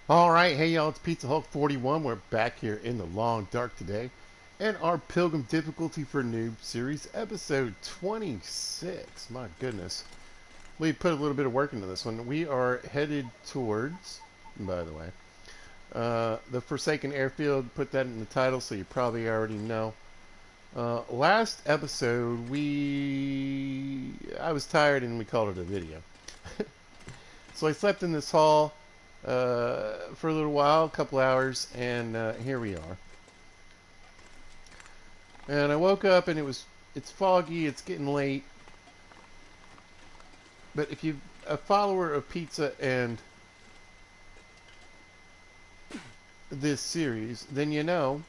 All right, hey y'all, it's Pizza Hulk 41. We're back here in the long dark today, and our Pilgrim difficulty for Noob series, episode 26. My goodness, we put a little bit of work into this one. We are headed towards, by the way, the Forsaken Airfield. Put that in the title, so you probably already know. Last episode, I was tired and we called it a video. So I slept in this hall for a little while, a couple hours, and here we are. And I woke up and it's foggy, it's getting late. But if you're a follower of pizza and this series, then you know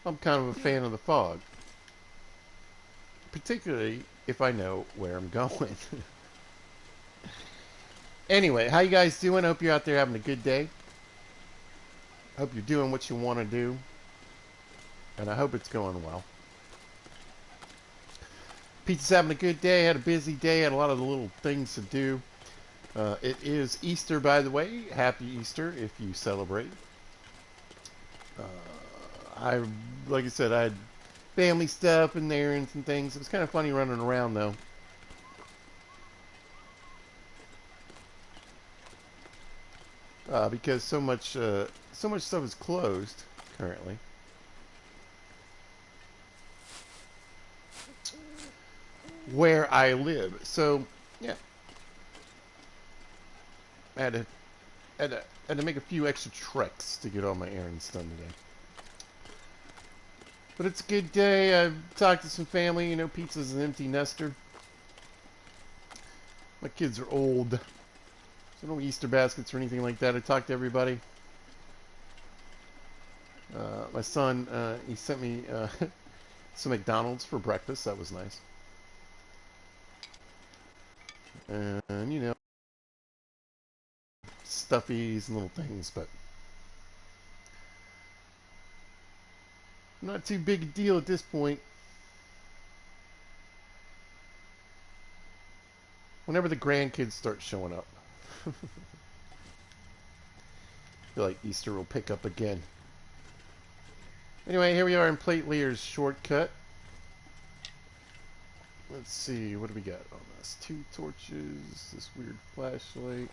I'm kind of a fan of the fog. Particularly if I know where I'm going. Anyway, how you guys doing? Hope you're out there having a good day. Hope you're doing what you want to do. And I hope it's going well. Pizza's having a good day. Had a busy day. Had a lot of little things to do. It is Easter, by the way. Happy Easter if you celebrate. I, like I said, I had family stuff and errands and things. It was kind of funny running around though. Because so much stuff is closed currently. Where I live, so yeah, I had to make a few extra treks to get all my errands done today. But it's a good day. I've talked to some family. You know, Pizza's an empty nester. My kids are old, so no Easter baskets or anything like that. I talked to everybody. My son, he sent me some McDonald's for breakfast. That was nice. And, you know, stuffies and little things, but not too big a deal at this point. Whenever the grandkids start showing up, I feel like Easter will pick up again. Anyway, here we are in Plate Lear's shortcut. Let's see, what do we got on this? 2 torches, this weird flashlight.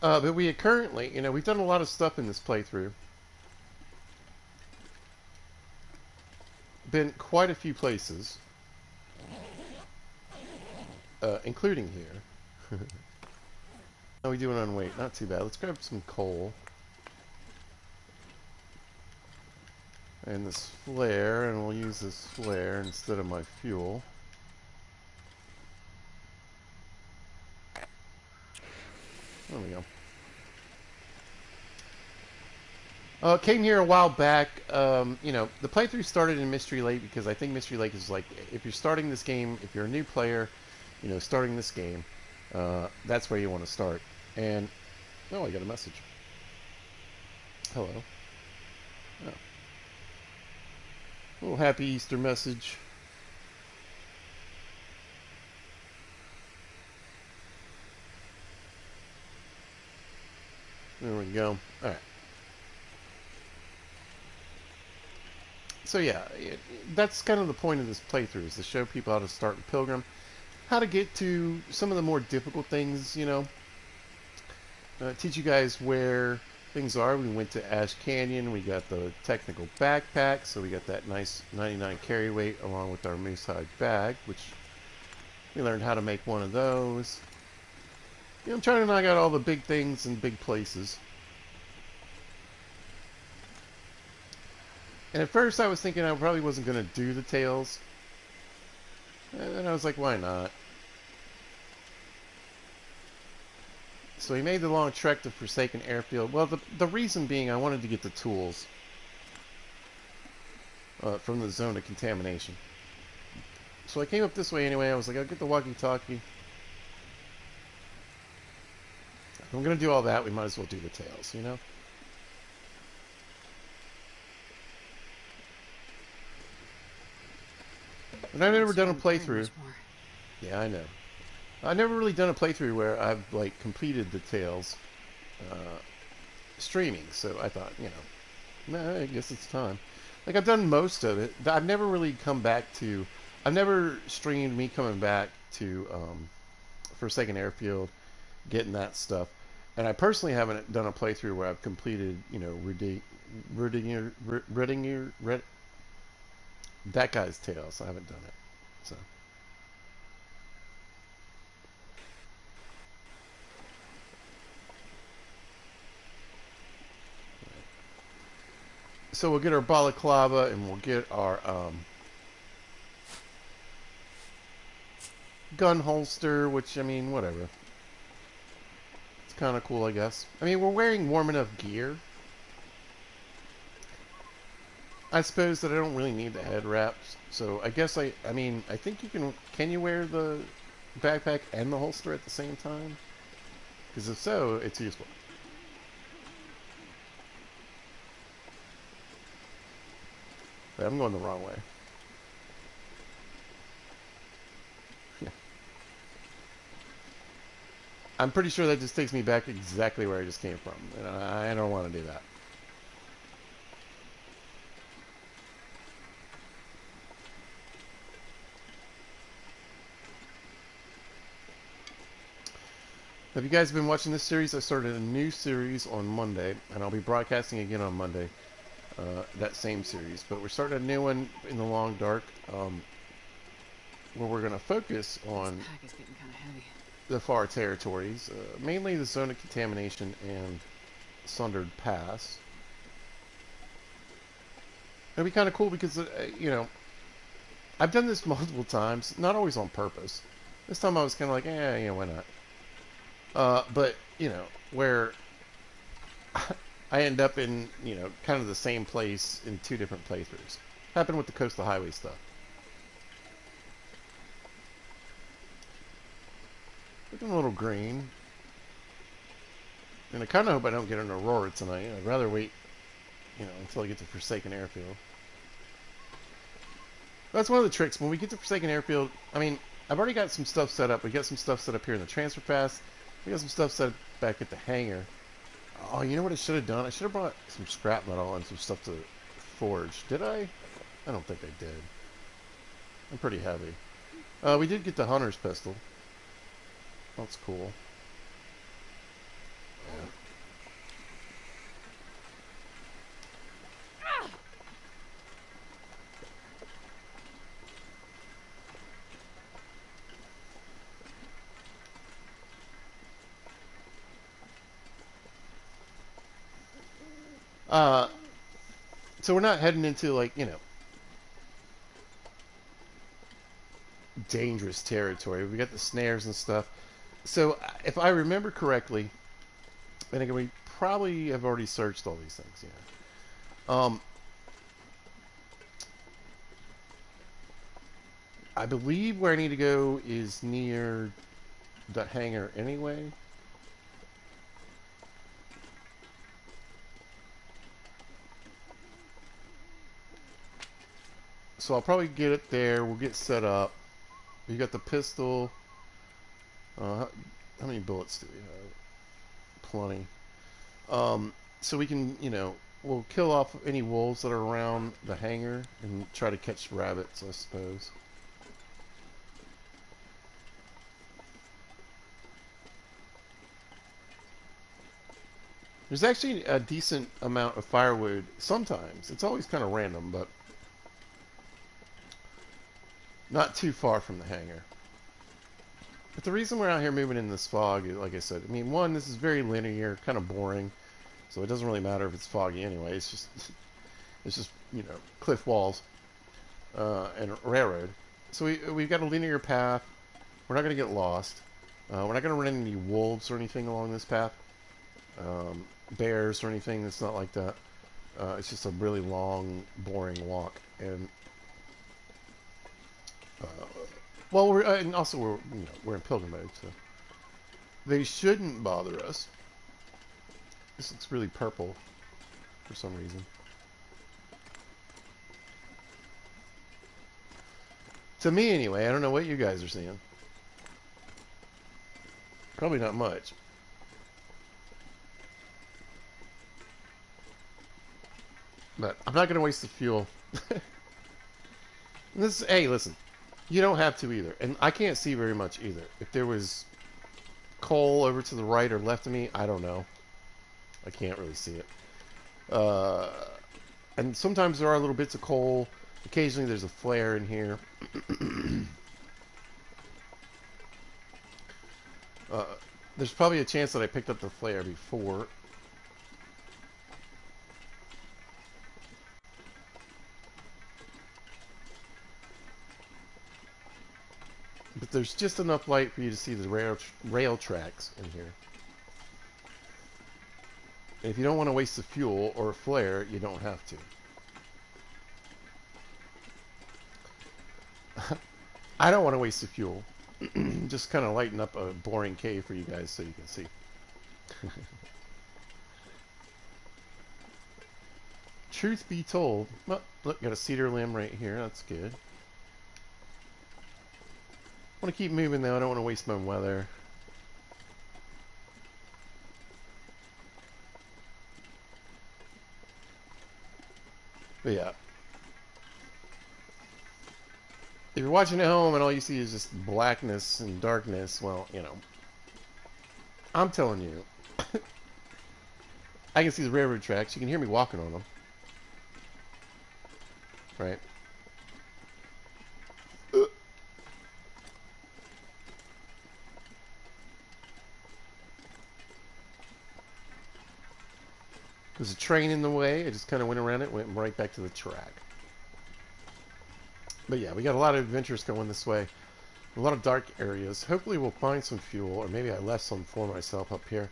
But we currently, you know, we've done a lot of stuff in this playthrough. Been quite a few places, including here. How are we doing on weight? Not too bad. Let's grab some coal. And this flare, and we'll use this flare instead of my fuel. There we go. Came here a while back. You know, the playthrough started in Mystery Lake because I think Mystery Lake is like, if you're starting this game, if you're a new player, you know, starting this game, that's where you want to start. And, oh, I got a message. Hello. Oh. A little happy Easter message. There we go. Alright. So yeah, that's kind of the point of this playthrough, is to show people how to start in Pilgrim, how to get to some of the more difficult things, you know, teach you guys where things are. We went to Ash Canyon, we got the technical backpack, so we got that nice 99 carry weight along with our moose hide bag, which we learned how to make one of those. You know, I'm trying to knock out all the big things in big places. And at first I was thinking I probably wasn't going to do the tails. And then I was like, why not? So we made the long trek to Forsaken Airfield. Well, the reason being I wanted to get the tools from the zone of contamination. So I came up this way anyway. I was like, I'll get the walkie-talkie. If I'm going to do all that, we might as well do the tails, you know? And I've never done a playthrough. Yeah, I know. I've never really done a playthrough where I've, like, completed the tails uh, streaming. So I thought, you know, nah, I guess it's time. Like, I've done most of it. I've never really come back to... I've never streamed me coming back to Forsaken Airfield, getting that stuff. And I personally haven't done a playthrough where I've completed, you know, that guy's tails. I haven't done it. So, so we'll get our balaclava and we'll get our gun holster, which, I mean, whatever. It's kind of cool, I guess. I mean, we're wearing warm enough gear. I suppose that I don't really need the head wraps. So I guess I mean, I think you can you wear the backpack and the holster at the same time? Because if so, it's useful. But I'm going the wrong way. Yeah. I'm pretty sure that just takes me back exactly where I just came from. And I don't want to do that. Have you guys been watching this series? I started a new series on Monday, and I'll be broadcasting again on Monday. That same series, but we're starting a new one in the Long Dark, where we're going to focus on the far territories, mainly the zone of contamination and Sundered Pass. It'll be kind of cool because, you know, I've done this multiple times, not always on purpose. This time I was kind of like, yeah, why not? But, you know, where I end up in, you know, kind of the same place in two different playthroughs. Happened with the Coastal Highway stuff. Looking a little green. And I kind of hope I don't get an Aurora tonight. I'd rather wait, you know, until I get to Forsaken Airfield. That's one of the tricks. When we get to Forsaken Airfield, I mean, I've already got some stuff set up. We got some stuff set up here in the transfer pass. We got some stuff set up back at the hangar. Oh, you know what I should have done? I should have brought some scrap metal and some stuff to forge. Did I? I don't think I did. I'm pretty heavy. We did get the Hunter's pistol. That's cool. Yeah. So we're not heading into, like, you know, dangerous territory. We got the snares and stuff. So if I remember correctly, and again, we probably have already searched all these things, yeah. I believe where I need to go is near the hangar anyway. So I'll probably get it there. We'll get set up. You got the pistol. How many bullets do we have? Plenty. So we can, you know, we'll kill off any wolves that are around the hangar and try to catch rabbits, I suppose. There's actually a decent amount of firewood sometimes. It's always kind of random, but not too far from the hangar. But the reason we're out here moving in this fog, like I said, I mean, one, this is very linear, kind of boring, so it doesn't really matter if it's foggy anyway. It's just you know, cliff walls and railroad. So we've got a linear path. We're not going to get lost. We're not going to run into any wolves or anything along this path. Bears or anything. It's not like that. It's just a really long, boring walk. And well, and also we're in Pilgrim mode, so they shouldn't bother us. This looks really purple for some reason. To me, anyway. I don't know what you guys are seeing. Probably not much. But I'm not going to waste the fuel. Hey, listen. You don't have to either. And I can't see very much either. If there was coal over to the right or left of me, I don't know. I can't really see it. And sometimes there are little bits of coal. Occasionally there's a flare in here. There's probably a chance that I picked up the flare before. But there's just enough light for you to see the rail tracks in here. And if you don't want to waste the fuel or a flare, you don't have to. I don't want to waste the fuel. Just kind of lighten up a boring cave for you guys so you can see. Truth be told, well, look, got a cedar limb right here. That's good. I want to keep moving though. I don't want to waste my weather. But yeah. If you're watching at home and all you see is just blackness and darkness, well, you know. I'm telling you. I can see the railroad tracks. You can hear me walking on them. Right? There's a train in the way. I just kind of went around it, went right back to the track. But yeah, we got a lot of adventures going this way. A lot of dark areas. Hopefully we'll find some fuel, or maybe I left some for myself up here.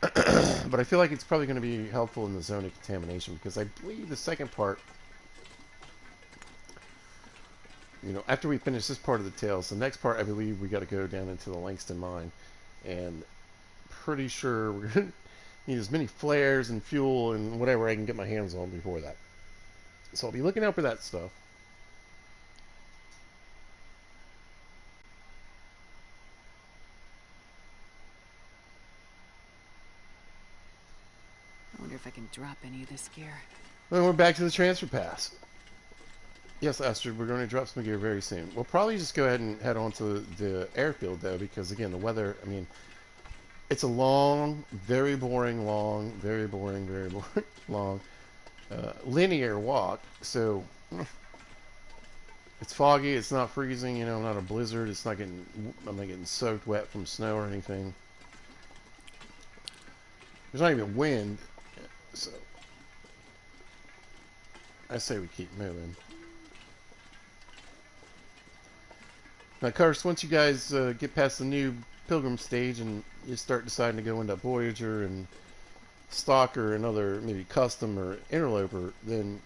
But I feel like it's probably going to be helpful in the zone of contamination, because I believe the second part, you know, after we finish this part of the tales, the next part I believe we got to go down into the Langston mine, and pretty sure we're going to need as many flares and fuel and whatever I can get my hands on before that. So I'll be looking out for that stuff. I wonder if I can drop any of this gear. Then we're back to the transfer pass. Yes, Astrid, we're going to drop some gear very soon. We'll probably just go ahead and head on to the airfield, though, because, again, the weather, I mean, it's a long, very boring, long, very boring, very boring, long, linear walk. So, it's foggy, it's not freezing, you know, not a blizzard, it's not getting, I'm not getting soaked wet from snow or anything. There's not even wind, so I say we keep moving. Now, of course, once you guys get past the new Pilgrim stage and you start deciding to go into Voyager and Stalker and other maybe Custom or Interloper, then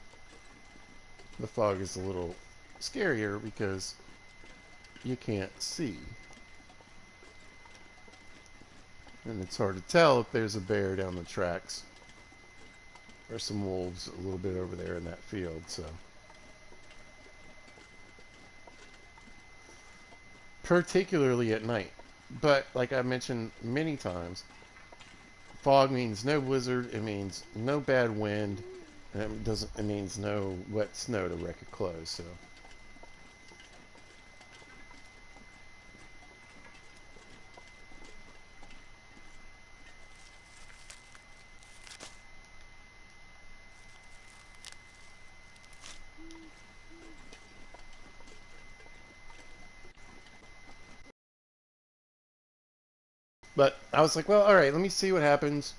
the fog is a little scarier because you can't see. And it's hard to tell if there's a bear down the tracks or some wolves a little bit over there in that field, so. Particularly at night. But, like I mentioned many times, fog means no blizzard, it means no bad wind, and it means no wet snow to wreck your clothes, so. But I was like, well, alright, let me see what happens.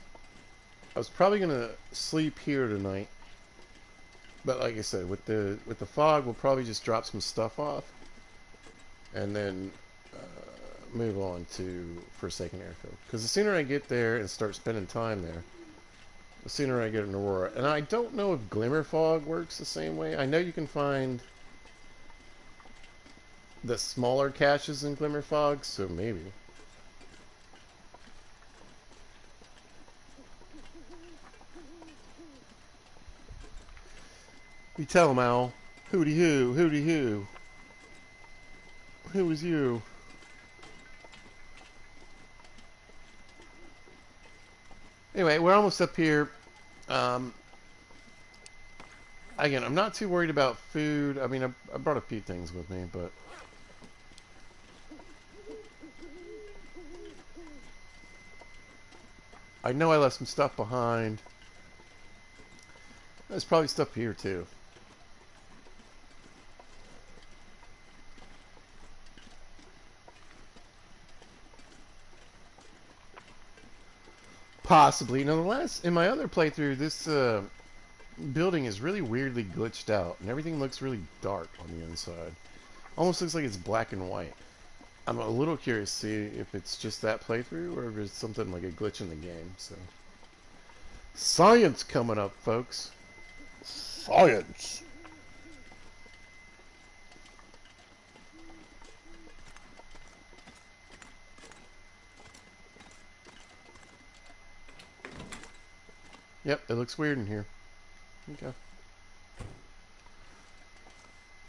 I was probably going to sleep here tonight. But like I said, with the fog, we'll probably just drop some stuff off. And then move on to Forsaken Airfield. Because the sooner I get there and start spending time there, the sooner I get an Aurora. And I don't know if Glimmer Fog works the same way. I know you can find the smaller caches in Glimmer Fog, so maybe. You tell him, Owl. Hooty hoo, hooty hoo. Who was you? Anyway, we're almost up here. Um, again, I'm not too worried about food. I mean, I brought a few things with me, but I know I left some stuff behind. There's probably stuff here, too. Possibly. Nonetheless, in my other playthrough, this building is really weirdly glitched out, and everything looks really dark on the inside. Almost looks like it's black and white. I'm a little curious to see if it's just that playthrough, or if it's something like a glitch in the game, so... Science coming up, folks. Science! Yep, it looks weird in here. Okay.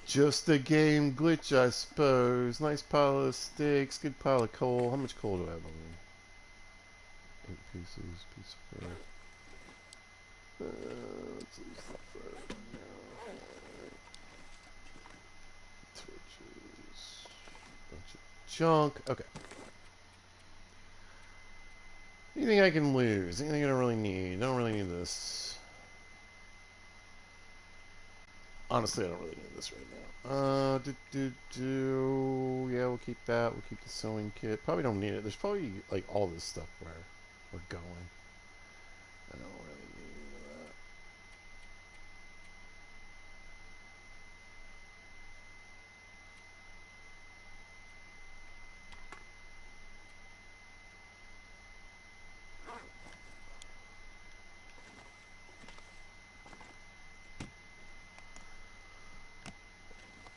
Just a game glitch, I suppose. Nice pile of sticks, good pile of coal. How much coal do I have on me? 8 pieces, piece of fur. Let's use the fur now. Torches. Bunch of junk. Okay. Anything I can lose? Anything I don't really need? Don't really need this. Honestly, I don't really need this right now. Yeah, we'll keep that. We'll keep the sewing kit. Probably don't need it. There's probably, like, all this stuff where we're going. I don't really need that.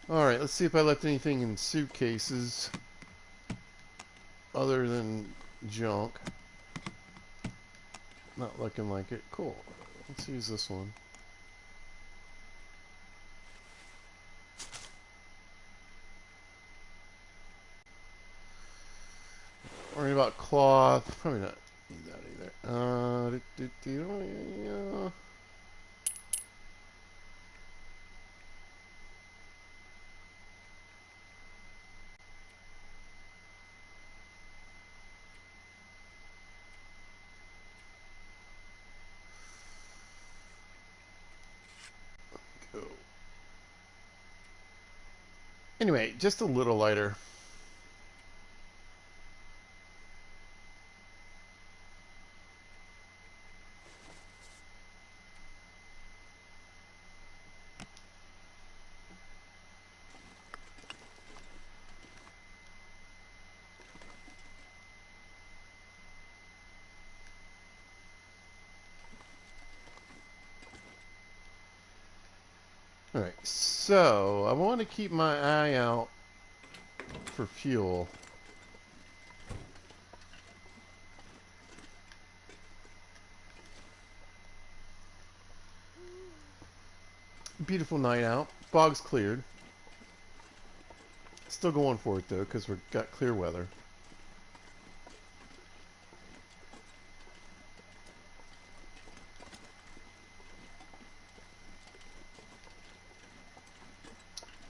Alright, let's see if I left anything in suitcases other than junk. Not looking like it. Cool. Let's use this one. Worrying about cloth. Probably not need that either. Yeah. Go. Anyway, just a little lighter. Alright, so I want to keep my eye out for fuel. Beautiful night out. Fog's cleared. Still going for it though, because we've got clear weather.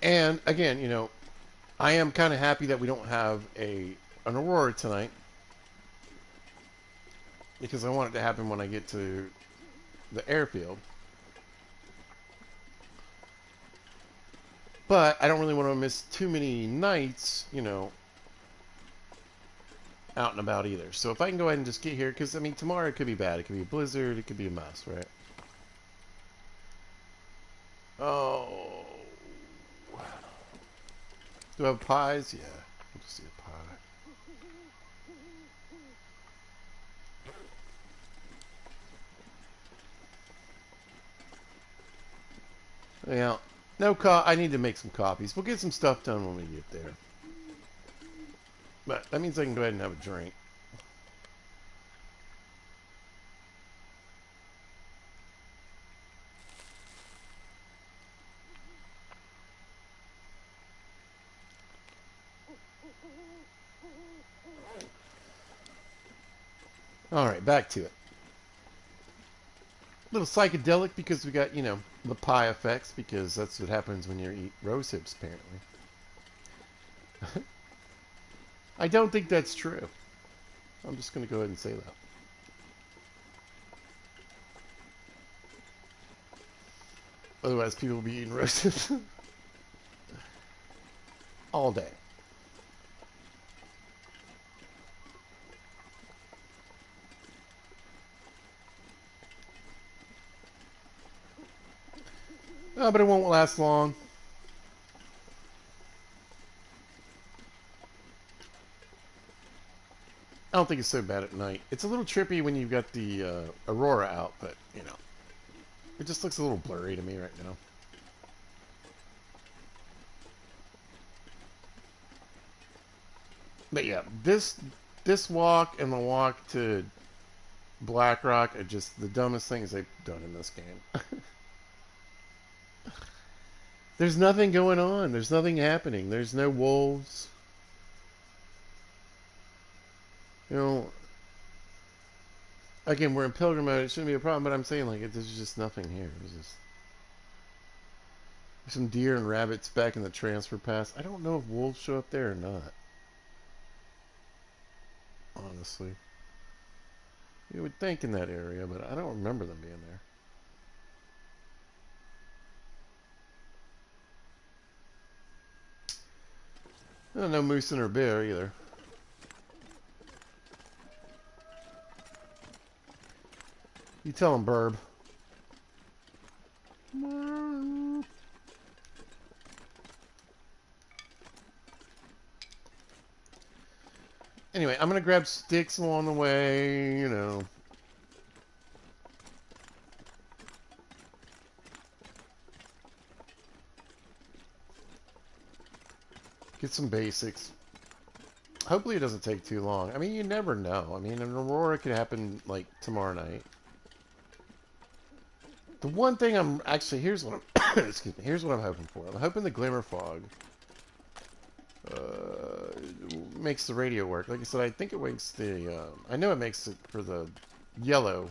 And again, you know, I am kind of happy that we don't have an aurora tonight, because I want it to happen when I get to the airfield. But I don't really want to miss too many nights, you know, out and about either. So if I can go ahead and just get here, because I mean, tomorrow it could be bad. It could be a blizzard. It could be a mess, right? Oh. Do I have pies? Yeah. We'll just see a pie. Yeah. No I need to make some copies. We'll get some stuff done when we get there. But that means I can go ahead and have a drink. Alright, back to it. A little psychedelic because we got, you know, the pie effects, because that's what happens when you eat rose hips, apparently. I don't think that's true. I'm just going to go ahead and say that. Otherwise, people will be eating rose hips all day. Oh, but it won't last long. I don't think it's so bad at night. It's a little trippy when you've got the aurora out, but, you know, it just looks a little blurry to me right now. But yeah, this walk and the walk to Blackrock are just the dumbest things they've done in this game. There's nothing going on. There's nothing happening. There's no wolves. You know, again, we're in Pilgrim mode. It shouldn't be a problem, but I'm saying, like, there's just nothing here. There's some deer and rabbits back in the transfer pass. I don't know if wolves show up there or not. Honestly. You would think in that area, but I don't remember them being there. No moose or bear either. You tell him, Burb. Anyway, I'm going to grab sticks along the way, you know. Get some basics. Hopefully it doesn't take too long. I mean, you never know. I mean, an aurora could happen, like, tomorrow night. The one thing I'm... Actually, here's what I'm... excuse me. Here's what I'm hoping for. I'm hoping the glimmer fog makes the radio work. Like I said, I think it makes the... I know it makes it for the yellow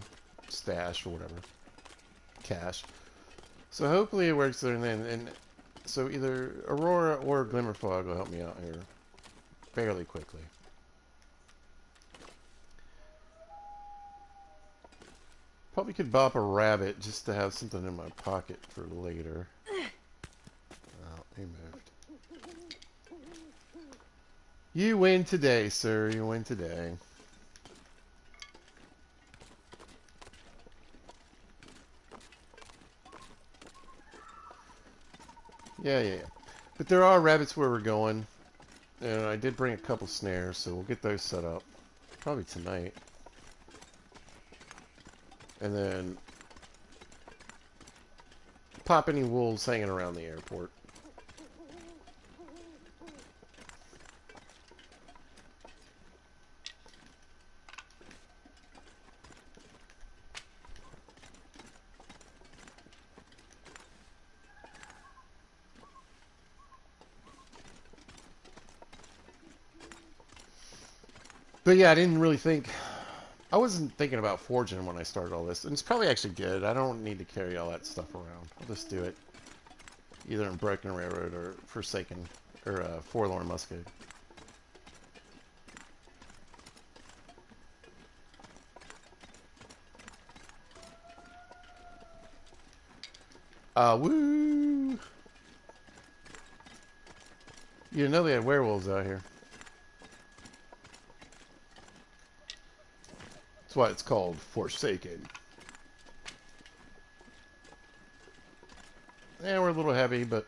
stash or whatever. Cache. So hopefully it works there, and so either Aurora or Glimmer Fog will help me out here fairly quickly. Probably could bop a rabbit just to have something in my pocket for later. Oh, he moved. You win today, sir. You win today. Yeah. But there are rabbits where we're going. And I did bring a couple snares, so we'll get those set up. Probably tonight. And then pop any wolves hanging around the airport. But yeah, I didn't really think... I wasn't thinking about forging when I started all this. And it's probably actually good. I don't need to carry all that stuff around. I'll just do it either in Broken Railroad or Forsaken, or Forlorn Muskeg. Woo! You didn't know they had werewolves out here. That's why it's called Forsaken. Yeah, we're a little heavy, but...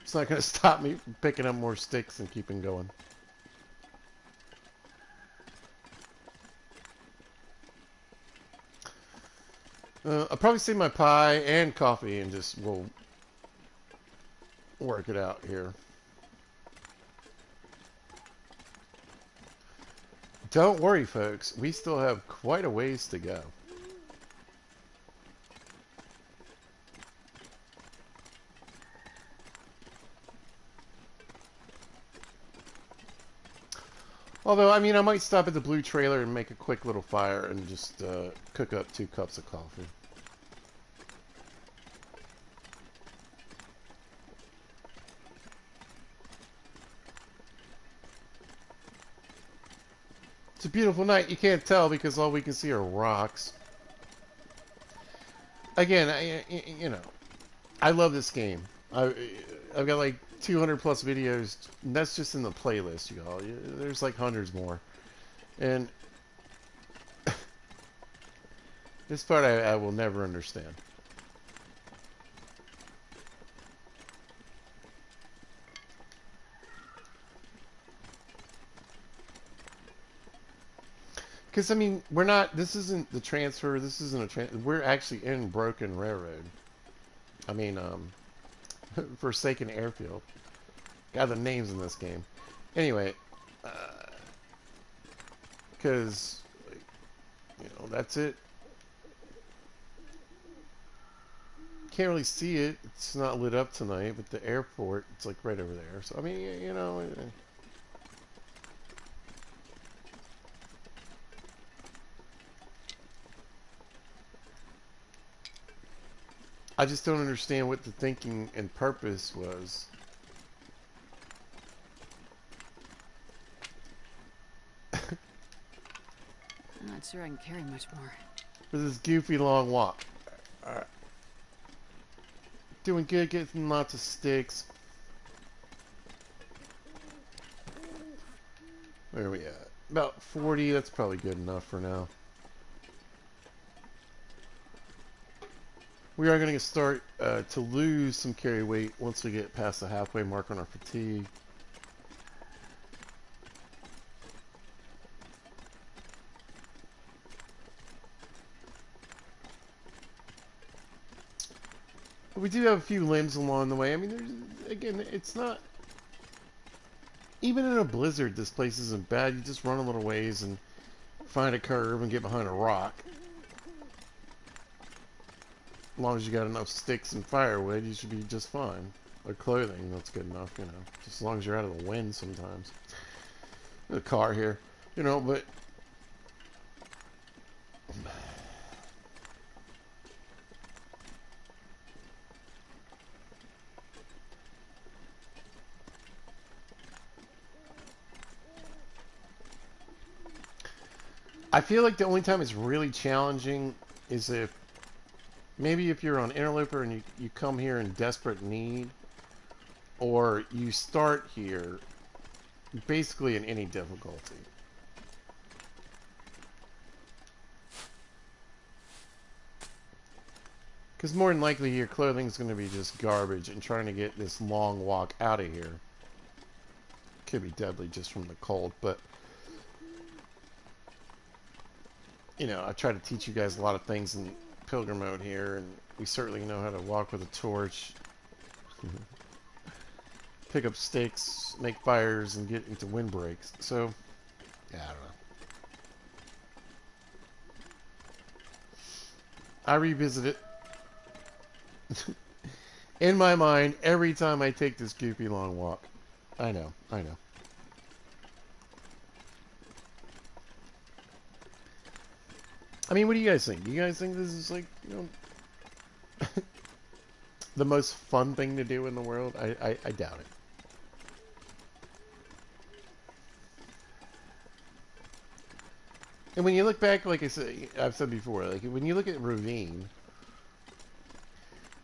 it's not going to stop me from picking up more sticks and keeping going. I'll probably save my pie and coffee and just we'll work it out here. Don't worry, folks. We still have quite a ways to go. Although, I mean, I might stop at the blue trailer and make a quick little fire and just cook up 2 cups of coffee. It's a beautiful night. You can't tell because all we can see are rocks. Again, you know, I love this game. I've got like 200 plus videos. And that's just in the playlist, y'all. There's like hundreds more. And this part I will never understand. Because, I mean, we're not, this isn't the transfer, this isn't a transfer, we're actually in Broken Railroad. I mean, Forsaken Airfield. God, the names in this game. Anyway, because, you know, that's it. Can't really see it. It's not lit up tonight, but the airport, it's like right over there. So, I mean, you know... I just don't understand what the thinking and purpose was. I'm not sure I can carry much more. For this goofy long walk. Alright. Doing good, getting lots of sticks. Where are we at? About 40, that's probably good enough for now. We are going to start to lose some carry weight once we get past the halfway mark on our fatigue. But we do have a few limbs along the way. I mean, there's, again, it's not... Even in a blizzard, this place isn't bad. You just run a little ways and find a curve and get behind a rock. As long as you got enough sticks and firewood, you should be just fine. Or clothing, that's good enough, you know. Just as long as you're out of the wind sometimes. The car here, you know, but... I feel like the only time it's really challenging is if... Maybe if you're on Interloper and you come here in desperate need, or you start here basically in any difficulty. Because more than likely your clothing's going to be just garbage, and trying to get this long walk out of here could be deadly just from the cold, but you know, I try to teach you guys a lot of things in Pilgrim mode here, and we certainly know how to walk with a torch, pick up sticks, make fires, and get into windbreaks. So, yeah, I don't know. I revisit it in my mind every time I take this goofy long walk. I know, I know. I mean, what do you guys think? Do you guys think this is like, you know, the most fun thing to do in the world? I doubt it. And when you look back, like I've said before, like when you look at Ravine,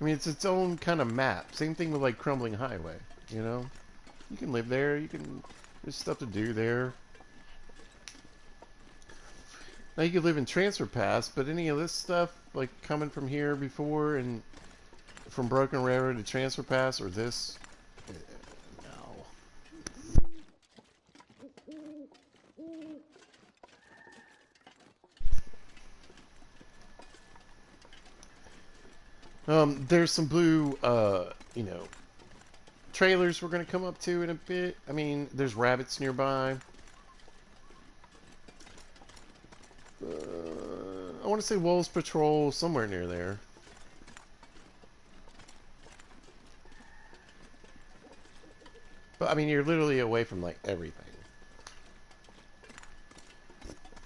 I mean, it's its own kind of map. Same thing with like Crumbling Highway, you know? You can live there, there's stuff to do there. Now you could live in Transfer Pass, but any of this stuff, like coming from here before and from Broken Railroad to Transfer Pass, or this, no. There's some blue, you know, trailers we're going to come up to in a bit. I mean, there's rabbits nearby. I want to say Wolves Patrol, somewhere near there. But, I mean, you're literally away from, like, everything.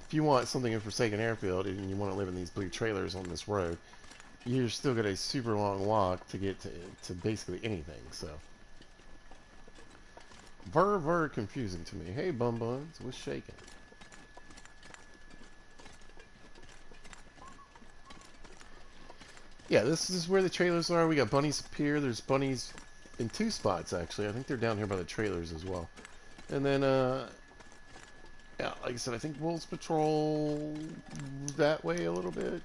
if you want something in Forsaken Airfield and you want to live in these blue trailers on this road, you're still got a super long walk to get to basically anything. So, very confusing to me. Hey, Bum Buns, what's shaking? Yeah, this is where the trailers are. We got bunnies up here. There's bunnies in two spots, actually. I think they're down here by the trailers as well. And then, yeah, like I said, I think wolves patrol that way a little bit.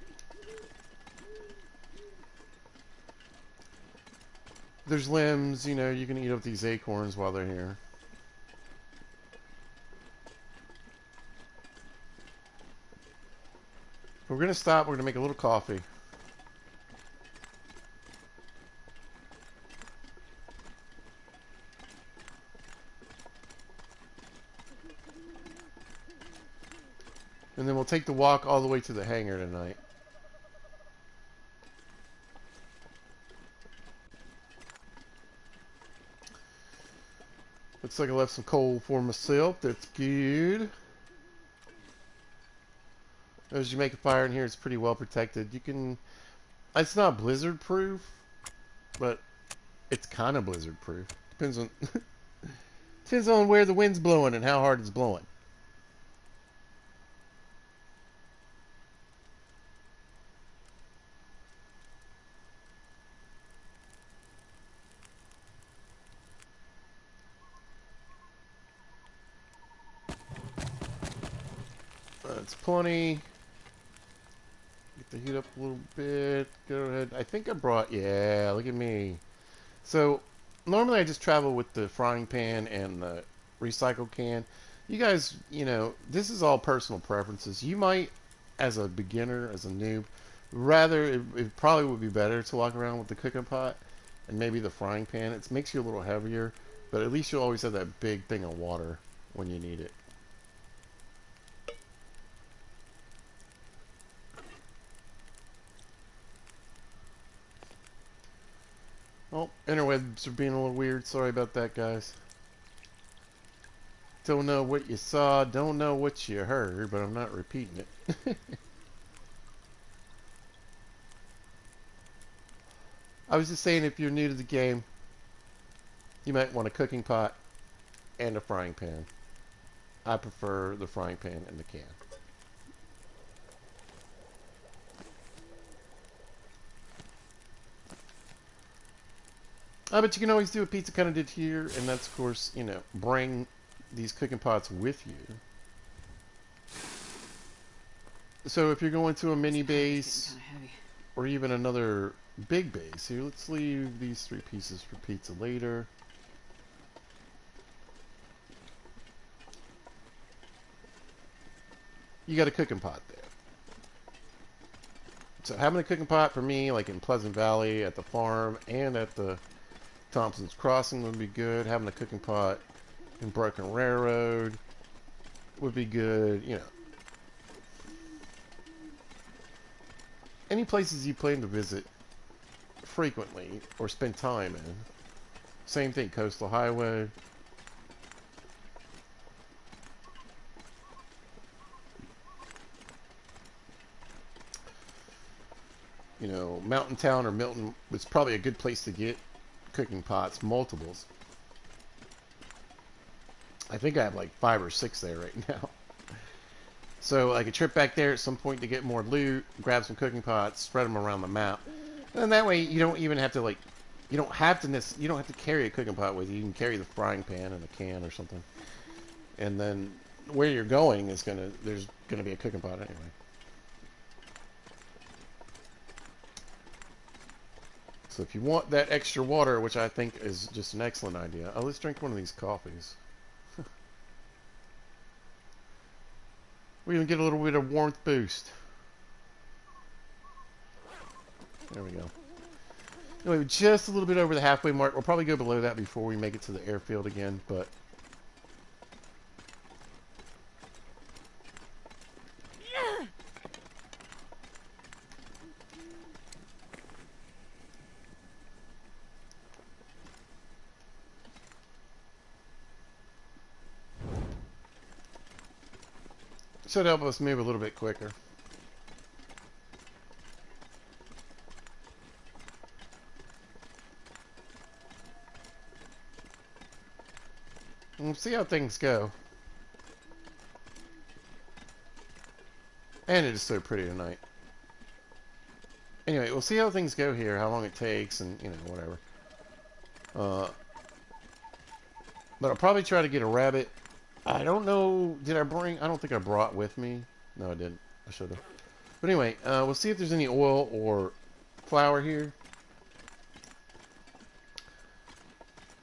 There's limbs, you know, you can eat up these acorns while they're here. We're going to stop. We're going to make a little coffee. And then we'll take the walk all the way to the hangar tonight. Looks like I left some coal for myself. That's good. As you make a fire in here, it's pretty well protected. You can... It's not blizzard proof, but it's kind of blizzard proof. Depends on... depends on where the wind's blowing and how hard it's blowing. That's plenty. Get the heat up a little bit. Go ahead. I think I brought... Yeah, look at me. So, normally I just travel with the frying pan and the recycle can. You guys, you know, this is all personal preferences. You might, as a beginner, as a noob, rather, it probably would be better to walk around with the cooking pot and maybe the frying pan. It makes you a little heavier, but at least you'll always have that big thing of water when you need it. Oh, interwebs are being a little weird. Sorry about that, guys. Don't know what you saw, don't know what you heard, but I'm not repeating it. I was just saying, if you're new to the game, you might want a cooking pot and a frying pan. I prefer the frying pan and the can. But you can always do what Pizza kind of did here, and that's, of course, you know, bring these cooking pots with you. So if you're going to a mini base, or even another big base, here, let's leave these 3 pieces for pizza later. You got a cooking pot there. So having a cooking pot for me, like in Pleasant Valley, at the farm, and at the Thompson's Crossing would be good. Having a cooking pot in Broken Railroad would be good. You know, any places you plan to visit frequently or spend time in. Same thing, Coastal Highway. You know, Mountain Town or Milton was probably a good place to get cooking pots, multiples. I think I have like 5 or 6 there right now. So like a trip back there at some point to get more loot, grab some cooking pots, spread them around the map, and that way you don't even have to you don't have to carry a cooking pot with you. You can carry the frying pan and a can or something, and then where you're going is there's gonna be a cooking pot anyway. So if you want that extra water, which I think is just an excellent idea, let's drink one of these coffees. We're going to get a little bit of warmth boost. There we go. Anyway, just a little bit over the halfway mark. We'll probably go below that before we make it to the airfield again, but... Should help us move a little bit quicker. We'll see how things go. And it is so pretty tonight. Anyway, we'll see how things go here, how long it takes, and, you know, whatever. But I'll probably try to get a rabbit. I don't know, I don't think I brought with me. No, I didn't. I should have. But anyway, we'll see if there's any oil or flour here.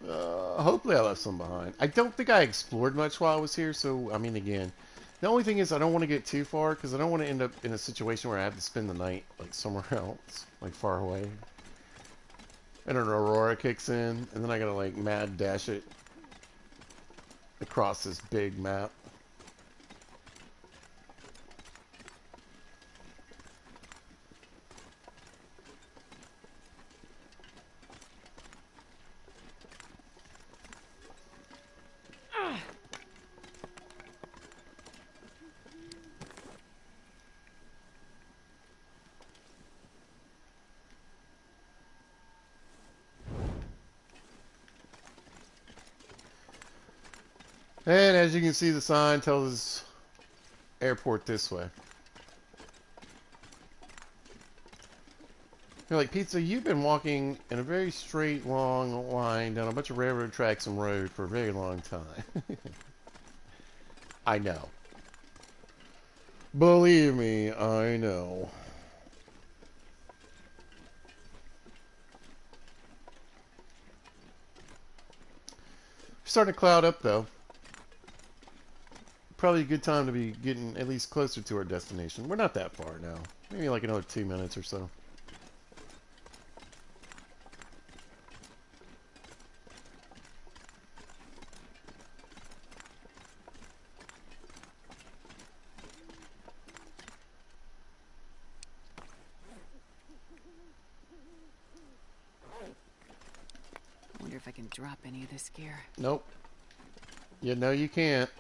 Hopefully I left some behind. I don't think I explored much while I was here, so, I mean, again, the only thing is I don't want to get too far, because I don't want to end up in a situation where I have to spend the night, like, somewhere else, like, far away. And an aurora kicks in, and then I gotta, like, mad dash it across this big map. And as you can see, the sign tells us airport this way. You're like, Pizza, you've been walking in a very straight, long line down a bunch of railroad tracks and road for a very long time. I know. Believe me, I know. Starting to cloud up, though. Probably a good time to be getting at least closer to our destination. We're not that far now. Maybe like another 2 minutes or so. I wonder if I can drop any of this gear. Nope. You know you can't.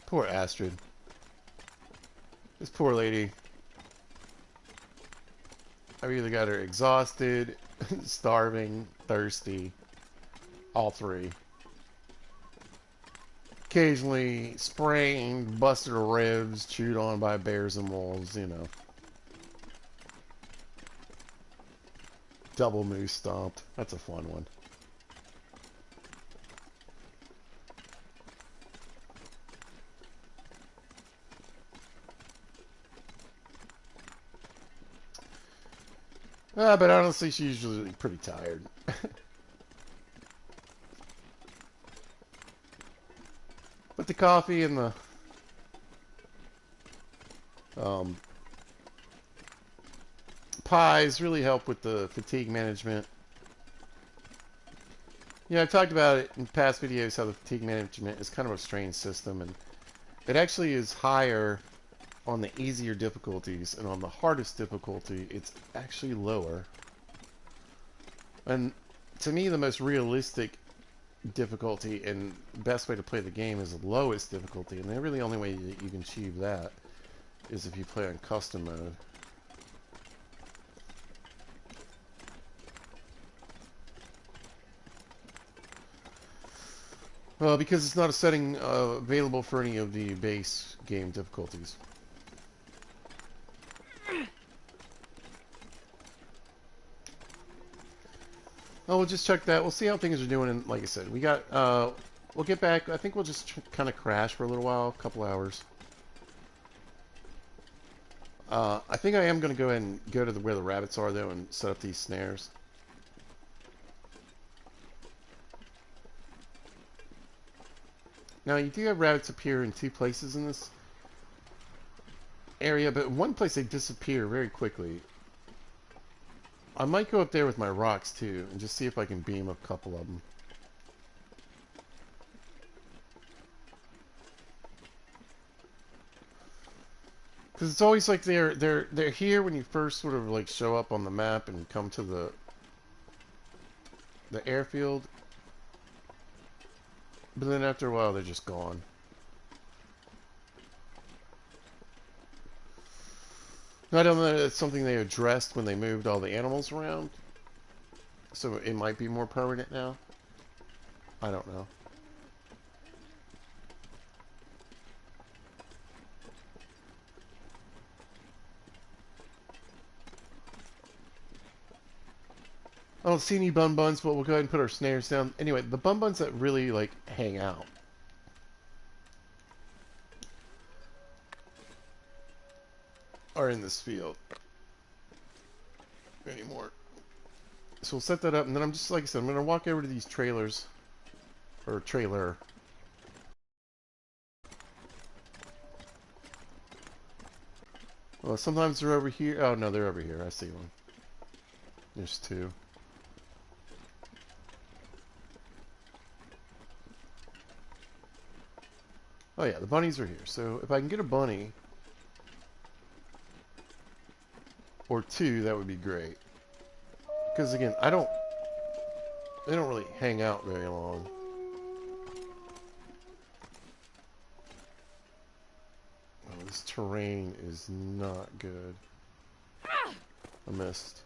Poor Astrid. This poor lady. I've either got her exhausted, starving, thirsty, all three. Occasionally sprained, busted her ribs, chewed on by bears and wolves, you know. Double moose stomped. That's a fun one. But honestly, she's usually pretty tired. But the coffee and the pies really help with the fatigue management. Yeah, I've talked about it in past videos how the fatigue management is kind of a strange system, and it actually is higher on the easier difficulties, and on the hardest difficulty, it's actually lower. And to me, the most realistic difficulty and best way to play the game is the lowest difficulty, and the really only way that you can achieve that is if you play on custom mode. Because it's not a setting available for any of the base game difficulties. Oh, we'll just check that. We'll see how things are doing. And like I said, we got, we'll get back. I think we'll just kind of crash for a little while, a couple hours. I think I am going to go ahead and go to where the rabbits are, though, and set up these snares. Now, you do have rabbits appear in two places in this area, but in one place they disappear very quickly. I might go up there with my rocks, too, and just see if I can beam a couple of them. Because it's always like they're here when you first sort of like show up on the map and come to the airfield. But then after a while, they're just gone. I don't know if it's something they addressed when they moved all the animals around. So it might be more permanent now. I don't know. I don't see any bun buns, but we'll go ahead and put our snares down. Anyway, the bun buns that really, like, hang out are in this field anymore. So we'll set that up, and then I'm just, like I said, I'm going to walk over to these trailers. Or trailer. Well, sometimes they're over here. Oh, no, they're over here. I see one. There's two. Oh, yeah, the bunnies are here. So if I can get a bunny or two, that would be great. Because, again, they don't really hang out very long. Oh, this terrain is not good. I missed.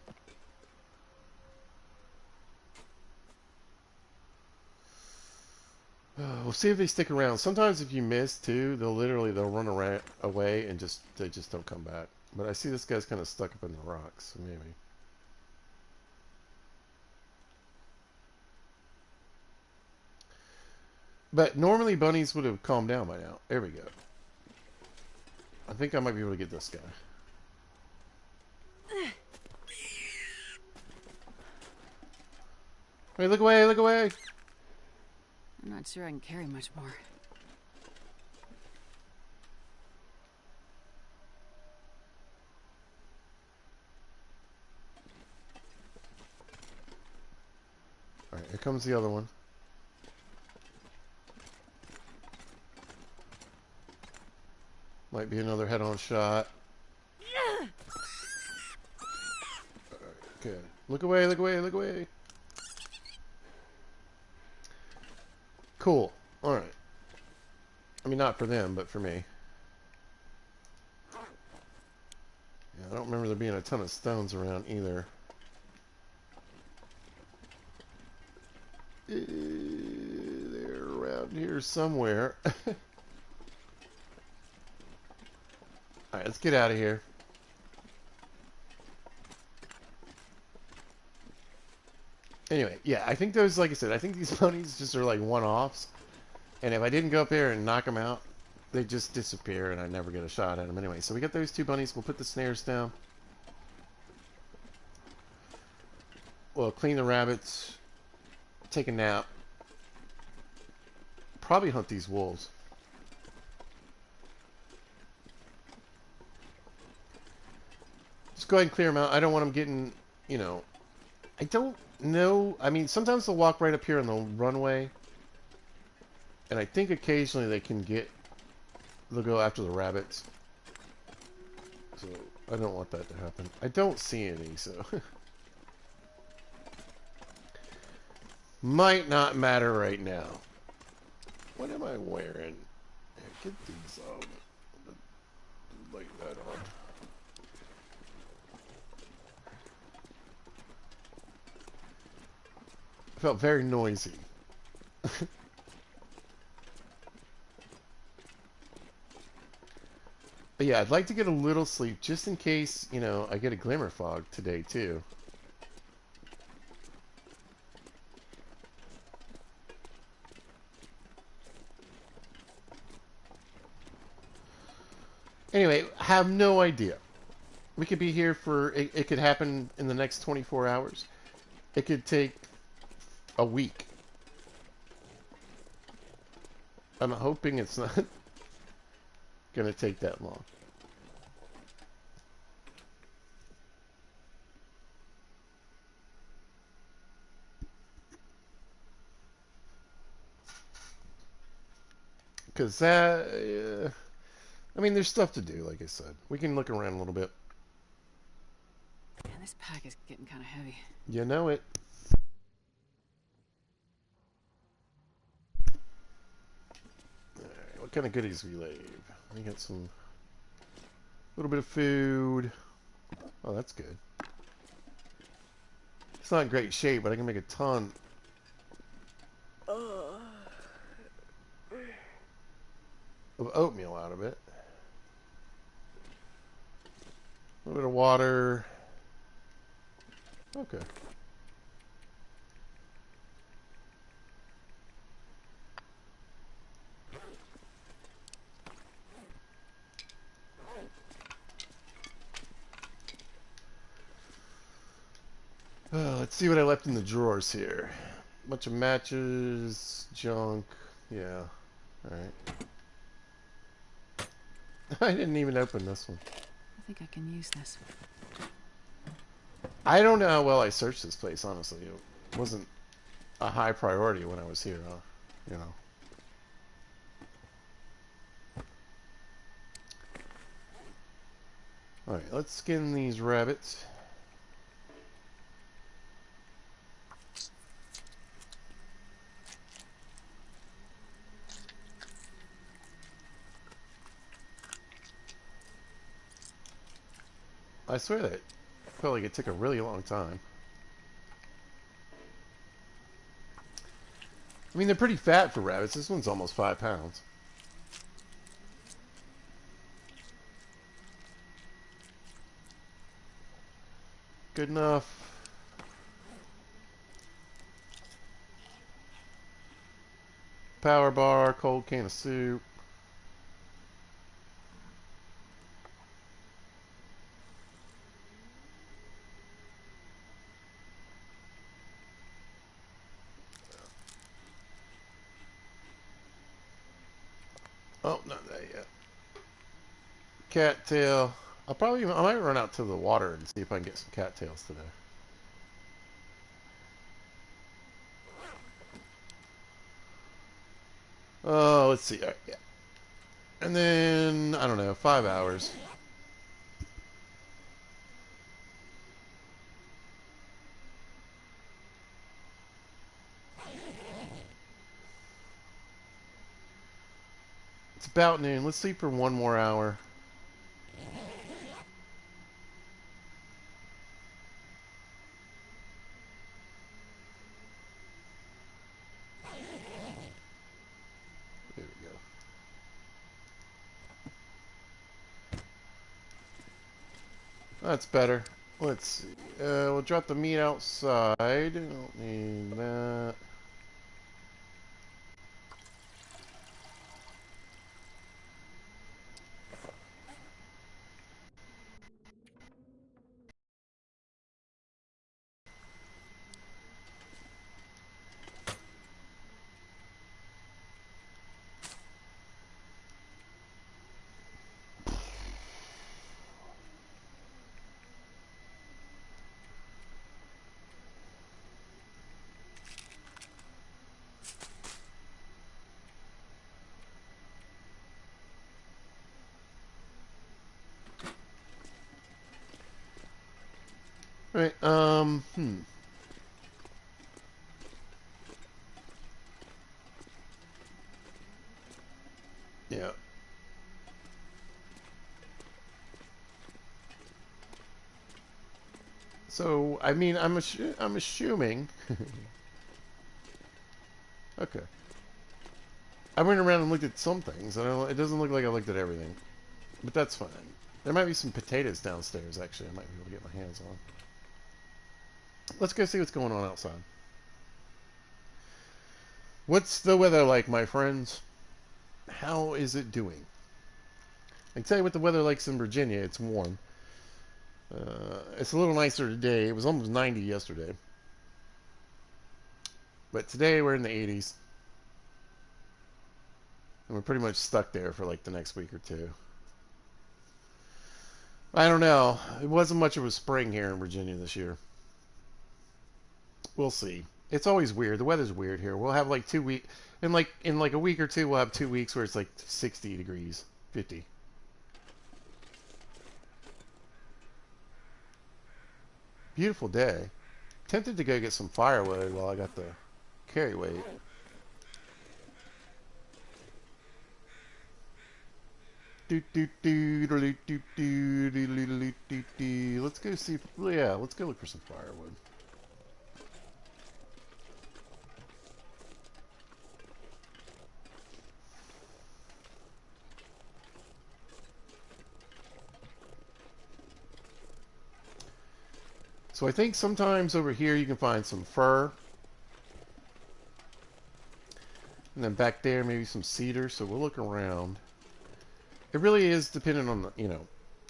We'll see if they stick around. Sometimes if you miss too, they'll run around away and they just don't come back. But I see this guy's kind of stuck up in the rocks, so maybe. But normally bunnies would have calmed down by now. There we go. I think I might be able to get this guy. Hey, look away, look away! I'm not sure I can carry much more. Alright, here comes the other one. Might be another head-on shot. Alright, good. Look away, look away, look away! Cool. Alright. I mean, not for them, but for me. Yeah, I don't remember there being a ton of stones around either. They're around here somewhere. Alright, let's get out of here. Anyway, yeah, I think those, like I said, I think these bunnies just are like one-offs. And if I didn't go up there and knock them out, they just disappear and I never get a shot at them anyway. So we got those two bunnies. We'll put the snares down. We'll clean the rabbits. Take a nap. Probably hunt these wolves. Just go ahead and clear them out. I don't want them getting, you know... I don't know. I mean, sometimes they'll walk right up here on the runway. And I think occasionally they'll go after the rabbits. So, I don't want that to happen. I don't see any, so... Might not matter right now. What am I wearing? Yeah, get these like that on. I felt very noisy. But yeah, I'd like to get a little sleep just in case, you know, I get a glimmer fog today too. Anyway, have no idea. We could be here for, it could happen in the next 24 hours. It could take a week. I'm hoping it's not going to take that long. Because that, I mean, there's stuff to do, like I said. We can look around a little bit. Man, this pack is getting kind of heavy. You know it. what kind of goodies we leave? We got some, little bit of food. Oh, that's good. It's not in great shape, but I can make a ton of oatmeal out of it. A little bit of water. Okay. Let's see what I left in the drawers here. Bunch of matches, junk. Yeah. Alright. I didn't even open this one. I think I can use this. I don't know how well I searched this place, honestly. It wasn't a high priority when I was here, you know. Alright, let's skin these rabbits. I swear that felt like it took a really long time. I mean, they're pretty fat for rabbits. This one's almost 5 pounds. Good enough. Power bar, cold can of soup. Oh, not that yet. Cattail. I might run out to the water and see if I can get some cattails today. Oh, let's see. All right, yeah. And then, I don't know, 5 hours. It's about noon. Let's sleep for 1 more hour. There we go. That's better. Let's see. We'll drop the meat outside. Don't need that. Right, Yeah. So, I mean, I'm assuming. Okay. I went around and looked at some things. It doesn't look like I looked at everything, but that's fine. There might be some potatoes downstairs. Actually, I might be able to get my hands on. Let's go see what's going on outside. What's the weather like, my friends? How is it doing? I can tell you what the weather like's in Virginia. It's warm. It's a little nicer today. It was almost 90 yesterday. But today we're in the 80s. And we're pretty much stuck there for like the next week or two. I don't know. It wasn't much of a spring here in Virginia this year. We'll see. It's always weird. The weather's weird here. We'll have like 2 weeks, in like a week or two, we'll have 2 weeks where it's like 60 degrees, 50. Beautiful day. Tempted to go get some firewood while I got the carry weight. Let's go see. Yeah, let's go look for some firewood. So I think sometimes over here you can find some fir. And then back there maybe some cedar. So we'll look around. It really is dependent on the,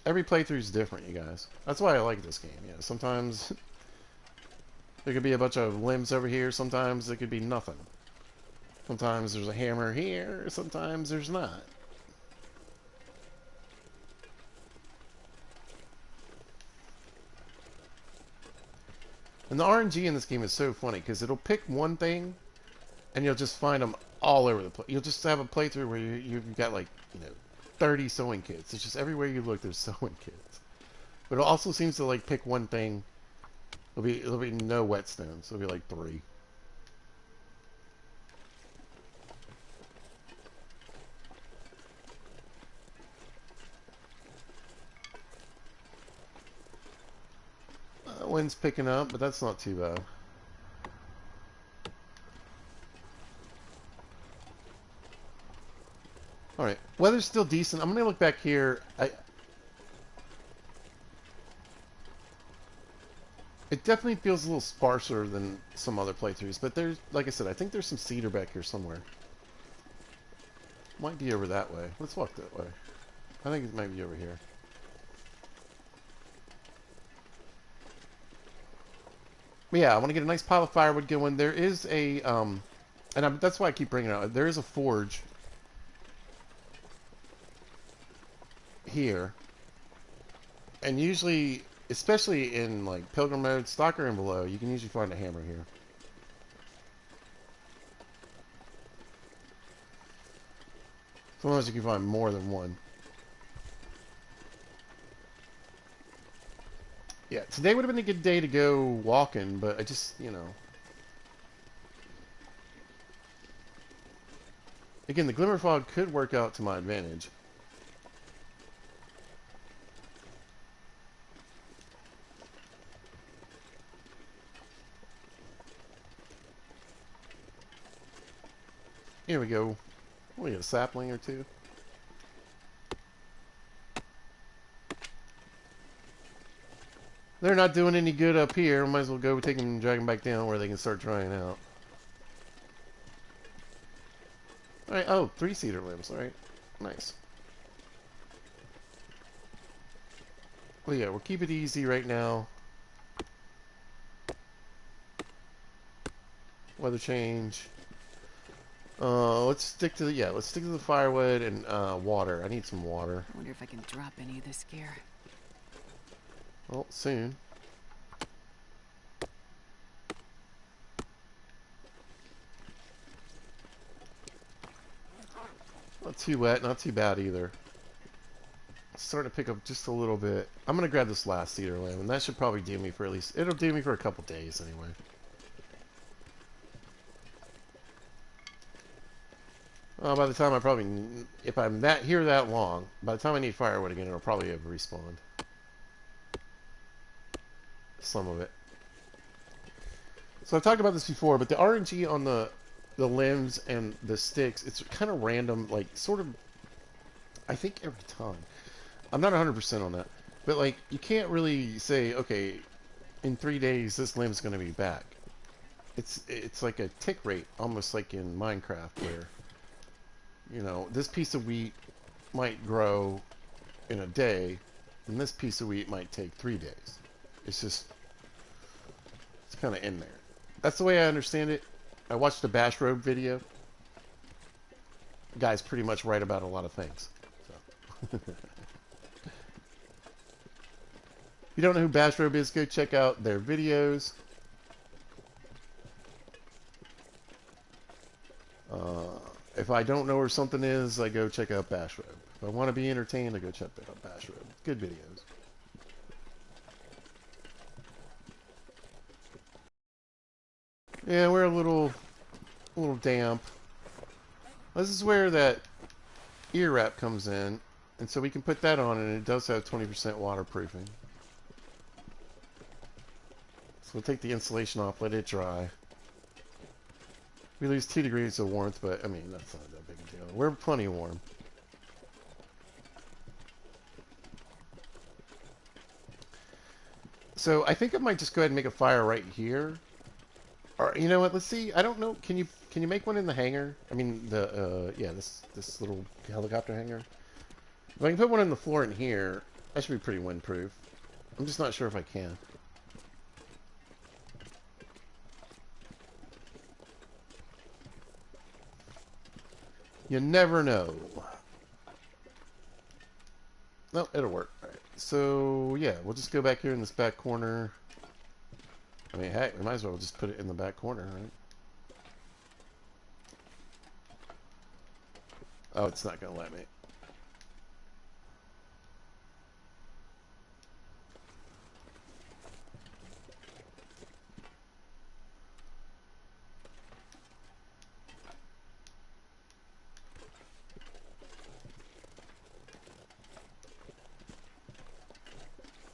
every playthrough is different, you guys. That's why I like this game. Yeah, sometimes there could be a bunch of limbs over here. Sometimes there could be nothing. Sometimes there's a hammer here. Sometimes there's not. And the RNG in this game is so funny because it'll pick one thing and you'll just find them all over the place. You'll just have a playthrough where you've got like, 30 sewing kits. It's just everywhere you look there's sewing kits. But it also seems to like pick one thing. It'll be no whetstones. It'll be like 3. Wind's picking up, but that's not too bad. Alright, weather's still decent. I'm going to look back here. It definitely feels a little sparser than some other playthroughs, but there's, like I said, I think there's some cedar back here somewhere. Might be over that way. Let's walk that way. I think it might be over here. But yeah, I want to get a nice pile of firewood going. There is a, that's why I keep bringing it out. There is a forge here. And usually, especially in like Pilgrim mode, Stalker and below, you can usually find a hammer here. Sometimes you can find more than one. Yeah, today would have been a good day to go walking, but I just, Again, the glimmer fog could work out to my advantage. Here we go. We got a sapling or two. They're not doing any good up here. Might as well go take them and drag them back down where they can start trying out. Alright, oh, 3 cedar limbs, alright. Nice. Well, yeah, we'll keep it easy right now. Weather change. Let's stick to the firewood and water. I need some water. I wonder if I can drop any of this gear. Well, soon. Not too wet, not too bad either. It's starting to pick up just a little bit. I'm gonna grab this last cedar limb, and that should probably do me for at least. It'll do me for a couple days anyway. By the time if I'm here that long, by the time I need firewood again, it'll probably have respawned. Some of it. So I've talked about this before, but the RNG on the limbs and the sticks, it's kind of random, like sort of. I think every time. I'm not 100% on that, but like you can't really say, okay, in 3 days this limb's going to be back. It's like a tick rate, almost like in Minecraft, where this piece of wheat might grow in a day, and this piece of wheat might take 3 days. It's kind of in there. That's the way I understand it. I watched a Bash Robe video. The guy's pretty much right about a lot of things. So. If you don't know who Bash Robe is, go check out their videos. If I don't know where something is, I go check out Bash Robe. If I want to be entertained, I go check out Bash Robe. Good videos. Yeah, we're a little damp. This is where that ear wrap comes in. And so we can put that on, and it does have 20% waterproofing. So we'll take the insulation off, let it dry. We lose 2 degrees of warmth, but I mean, that's not that big a deal. We're plenty warm. So I think I might just go ahead and make a fire right here. Or you know what? Let's see. I don't know. Can you make one in the hangar? I mean the yeah, this little helicopter hangar. If I can put one on the floor in here, that should be pretty windproof. I'm just not sure if I can. You never know. No, it'll work. All right. So yeah, we'll just go back here in this back corner. I mean, heck, we might as well just put it in the back corner, right? Oh, it's not gonna let me.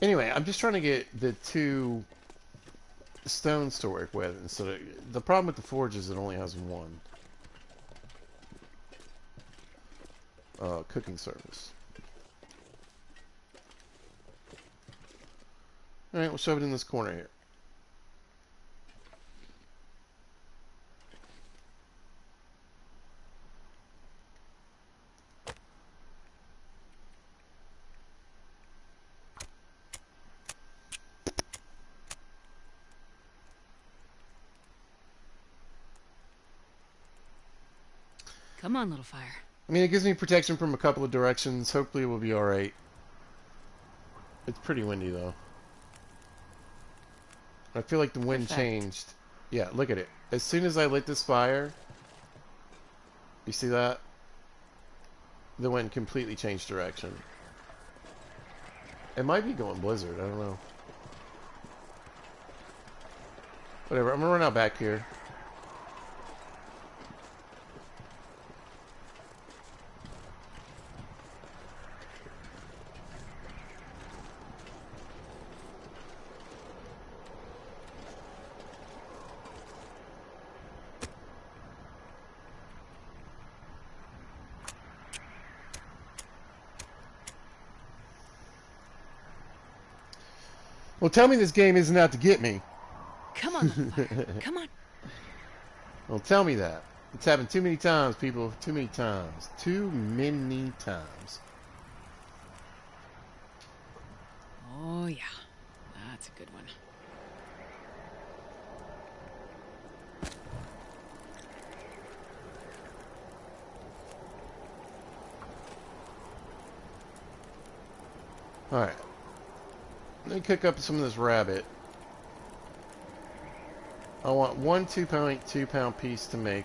Anyway, I'm just trying to get the 2 stones to work with, and so the problem with the forge is it only has 1 cooking surface. All right, we'll shove it in this corner here. Come on, little fire. I mean, it gives me protection from a couple of directions. Hopefully, we'll be all right. It's pretty windy though. I feel like the wind Perfect. changed. Yeah, look at it. As soon as I lit this fire, you see that? The wind completely changed direction. It might be going blizzard. I don't know. Whatever. I'm gonna run out back here. Well, tell me this game isn't out to get me. Come on, little fire. Come on. Well, tell me that. It's happened too many times, people. Too many times. Too many times. Oh, yeah. That's a good one. Alright. Let me cook up some of this rabbit. I want 1 2.2 pound piece to make.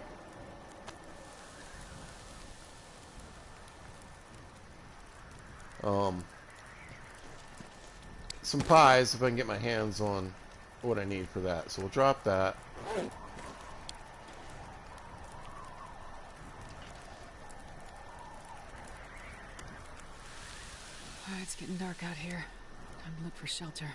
Some pies if I can get my hands on what I need for that. So we'll drop that. It's getting dark out here. Time to look for shelter.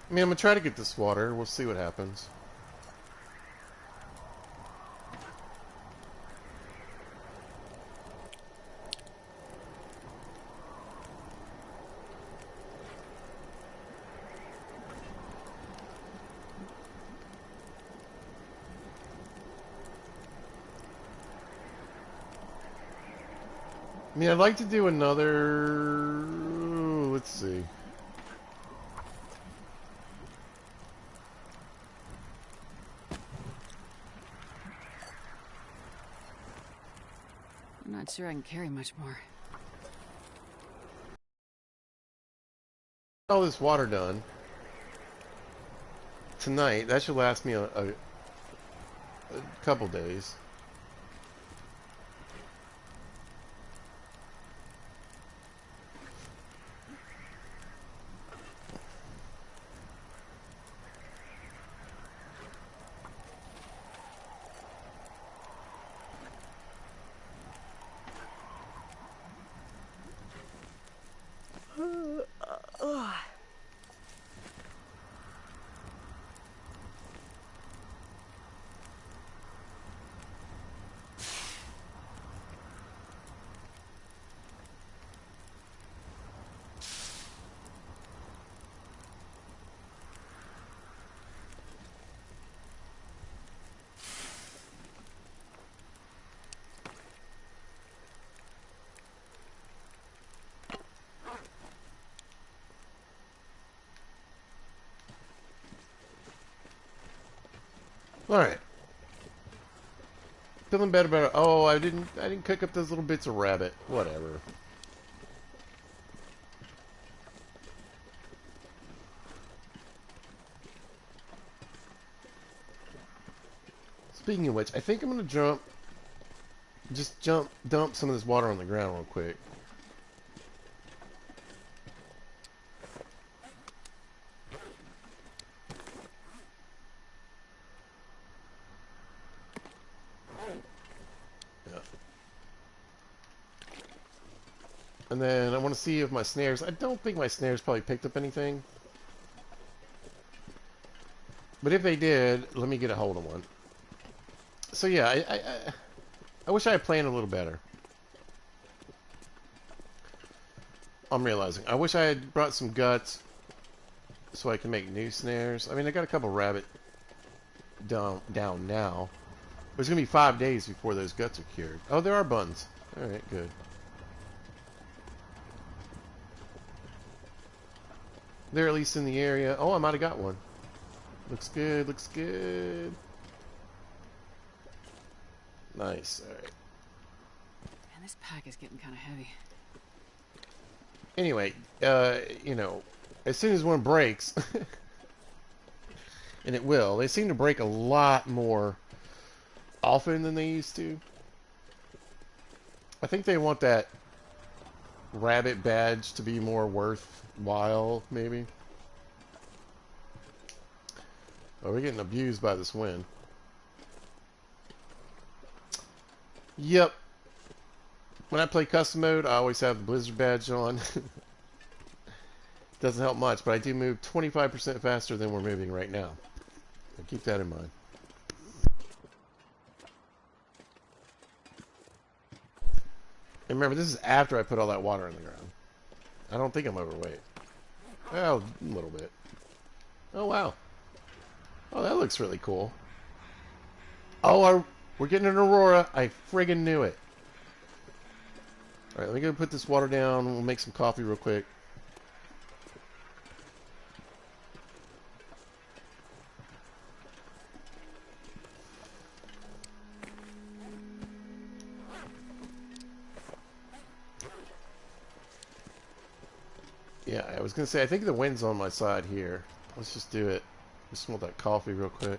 I mean, I'm going to try to get this water. We'll see what happens. I mean, I'd like to do another... Let's see. I'm not sure I can carry much more. All this water done. Tonight, that should last me a couple days. All right. Feeling better about it. Oh, I didn't cook up those little bits of rabbit. Whatever. Speaking of which, I think I'm gonna dump some of this water on the ground real quick. Yeah. And then I want to see if my snares... I don't think my snares probably picked up anything. But if they did, let me get a hold of one. So yeah, I wish I had planned a little better. I'm realizing. I wish I had brought some guts so I can make new snares. I mean, I got a couple rabbit down now. But it's going to be 5 days before those guts are cured. Oh, there are buns. Alright, good. They're at least in the area. Oh, I might have got one. Looks good, looks good. Nice, alright. Man, this pack is getting kind of heavy. Anyway, you know, as soon as one breaks, and it will, they seem to break a lot more often than they used to. I think they want that rabbit badge to be more worthwhile, maybe. Oh, we're getting abused by this wind. Yep. When I play custom mode, I always have the blizzard badge on. Doesn't help much, but I do move 25% faster than we're moving right now. So keep that in mind. And remember, this is after I put all that water in the ground. I don't think I'm overweight. Well, a little bit. Oh, wow. Oh, that looks really cool. Oh, we're getting an aurora. I friggin' knew it. Alright, let me go put this water down. We'll make some coffee real quick. Yeah, I was going to say, I think the wind's on my side here. Let's just do it. Just smell that coffee real quick.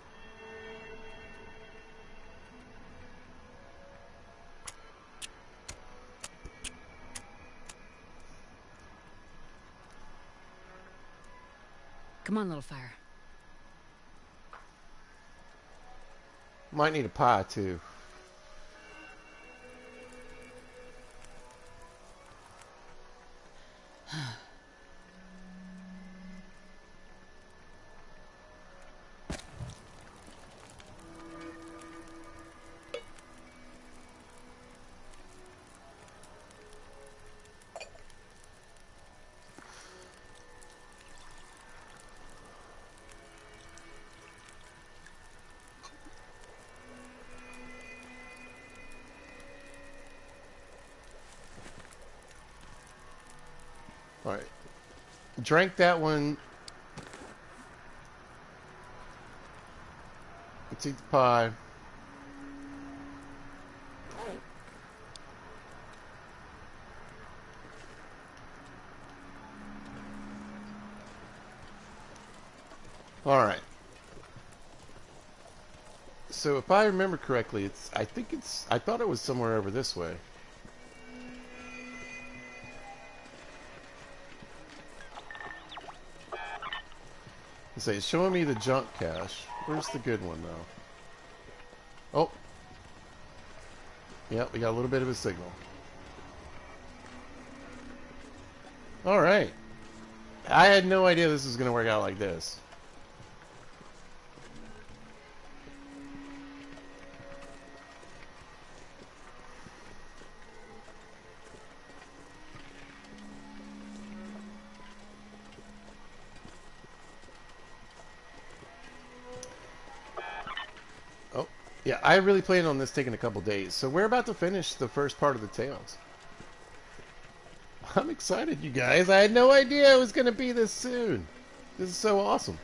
Come on, little fire. Might need a pie, too. Alright. Drank that one. Let's eat the pie. Alright. So if I remember correctly, I thought it was somewhere over this way. It's showing me the junk cache. Where's the good one, though? Oh. Yep, we got a little bit of a signal. Alright. I had no idea this was going to work out like this. Oh, yeah, I really planned on this taking a couple days. So we're about to finish the first part of the Tales. I'm excited, you guys. I had no idea it was going to be this soon. This is so awesome.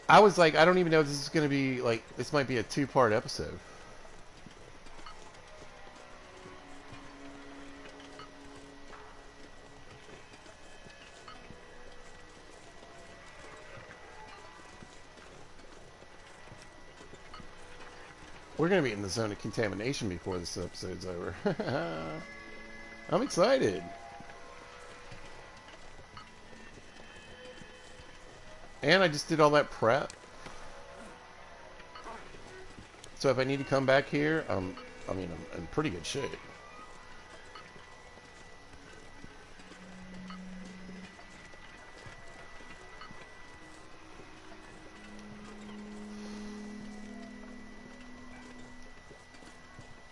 I was like, I don't even know if this is going to be, like, this might be a two-part episode. We're going to be in the zone of contamination before this episode's over. I'm excited. And I just did all that prep. So if I need to come back here, I'm in pretty good shape.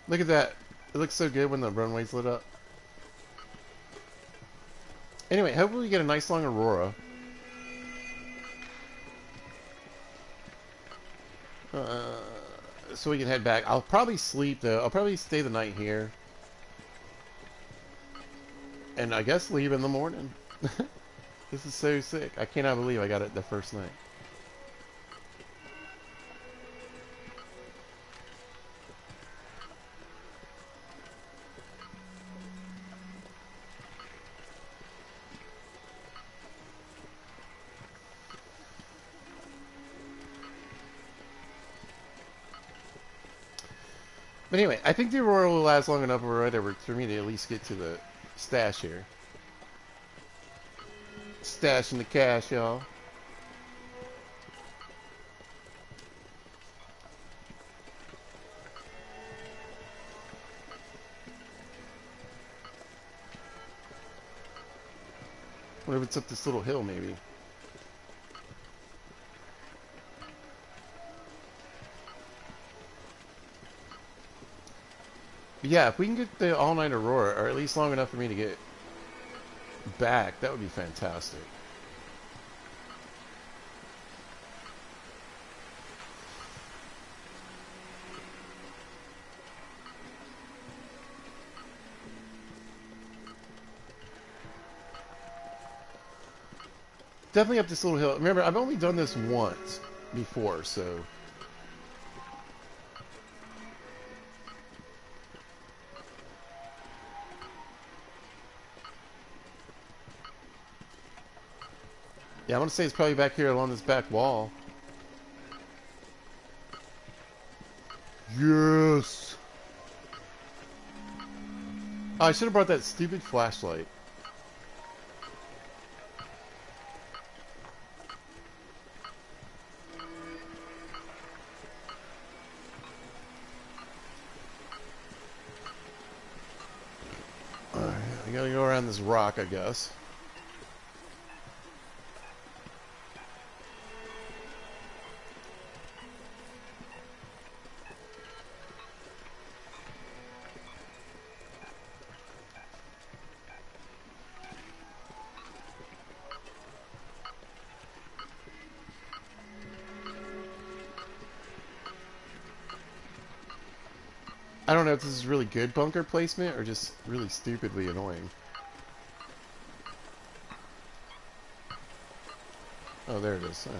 Look at that. It looks so good when the runway's lit up. Anyway, hopefully we get a nice long aurora. So we can head back. I'll probably sleep, though. I'll probably stay the night here. And I guess leave in the morning. This is so sick. I cannot believe I got it the first night. But anyway, I think the Aurora will last long enough or whatever for me to at least get to the stash here. Stashing the cash, y'all. Wonder if it's up this little hill, maybe. But yeah, if we can get the all-night Aurora, or at least long enough for me to get back, that would be fantastic. Definitely up this little hill. Remember, I've only done this once before, so... Yeah, I want to say it's probably back here along this back wall. Yes! Oh, I should have brought that stupid flashlight. Alright, I gotta go around this rock, I guess. I don't know if this is really good bunker placement or just really stupidly annoying. Oh, there it is. Oh.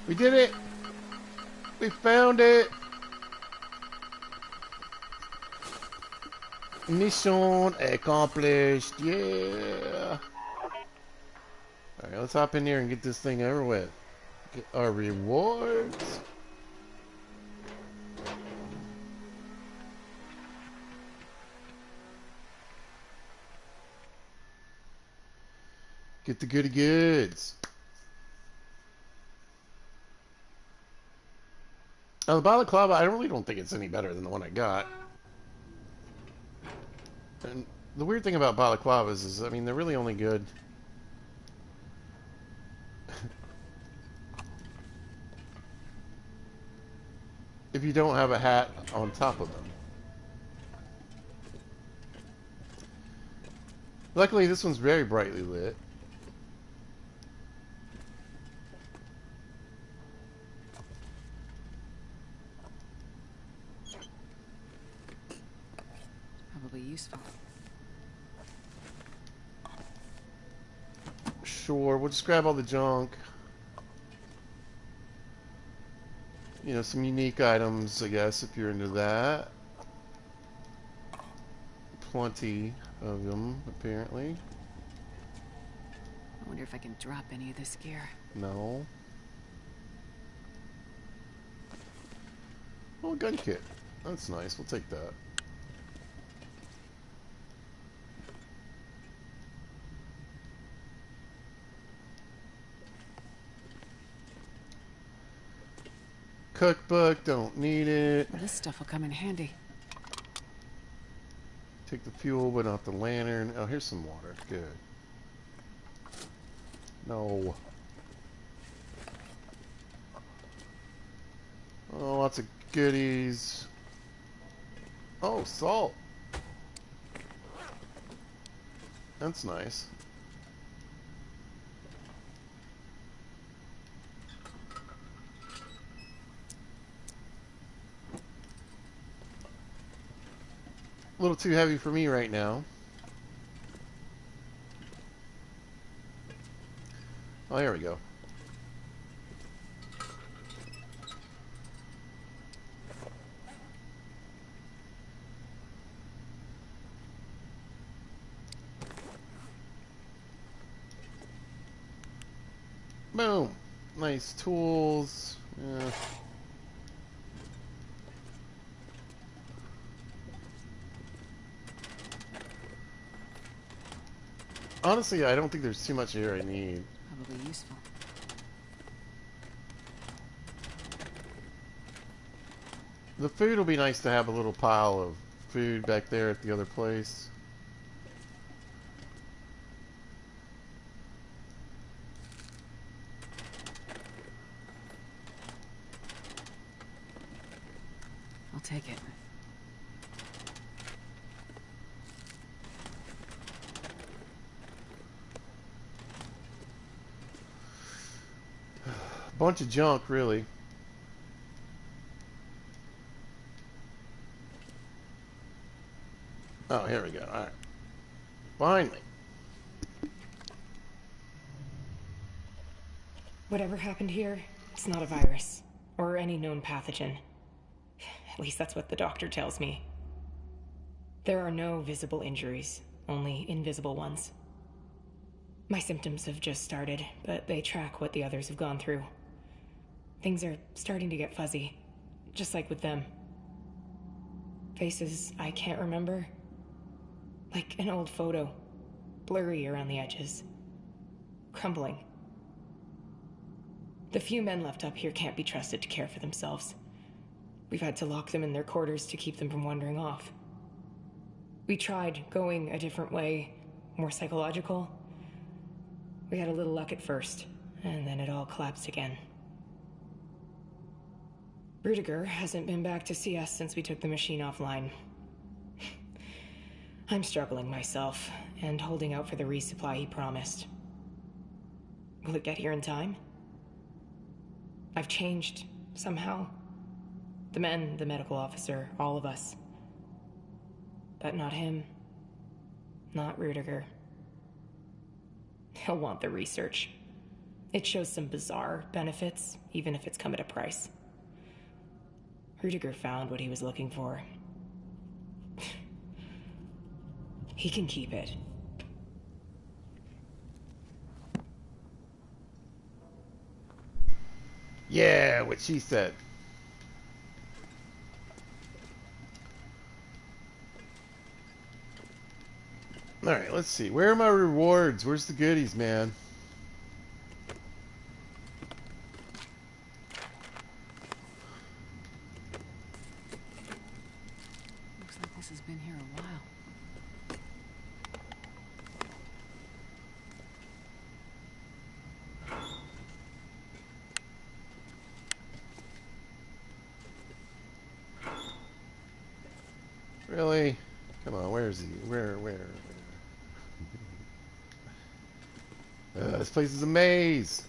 We did it! We found it! Mission accomplished! Yeah! Alright, let's hop in here and get this thing over with. Get our rewards. Get the goody goods. Now the balaclava, I really don't think it's any better than the one I got. And the weird thing about balaclavas is, I mean, they're really only good if you don't have a hat on top of them. Luckily, this one's very brightly lit. Probably useful. Sure, we'll just grab all the junk. You know, some unique items, I guess, if you're into that. Plenty of them, apparently. I wonder if I can drop any of this gear. No. Oh, a gun kit. That's nice. We'll take that. Cookbook, don't need it. Well, this stuff will come in handy. Take the fuel, but not the lantern. Oh, here's some water. Good. No. Oh, lots of goodies. Oh, salt. That's nice. A little too heavy for me right now. Oh, here we go. Boom. Nice tools. Yeah. Honestly, I don't think there's too much here I need. Probably useful. The food will be nice to have a little pile of food back there at the other place. I'll take it. Bunch of junk, really. Oh, here we go. Alright. Finally. Whatever happened here, it's not a virus, or any known pathogen. At least that's what the doctor tells me. There are no visible injuries, only invisible ones. My symptoms have just started, but they track what the others have gone through. Things are starting to get fuzzy, just like with them. Faces I can't remember. Like an old photo, blurry around the edges. Crumbling. The few men left up here can't be trusted to care for themselves. We've had to lock them in their quarters to keep them from wandering off. We tried going a different way, more psychological. We had a little luck at first, and then it all collapsed again. Rudiger hasn't been back to see us since we took the machine offline. I'm struggling myself, and holding out for the resupply he promised. Will it get here in time? I've changed, somehow. The men, the medical officer, all of us. But not him. Not Rudiger. He'll want the research. It shows some bizarre benefits, even if it's come at a price. Rudiger found what he was looking for. He can keep it. Yeah, what she said. Alright, let's see. Where are my rewards? Where's the goodies, man? Looks like this has been here a while. Really? Come on, where's he? Where? This place is a maze.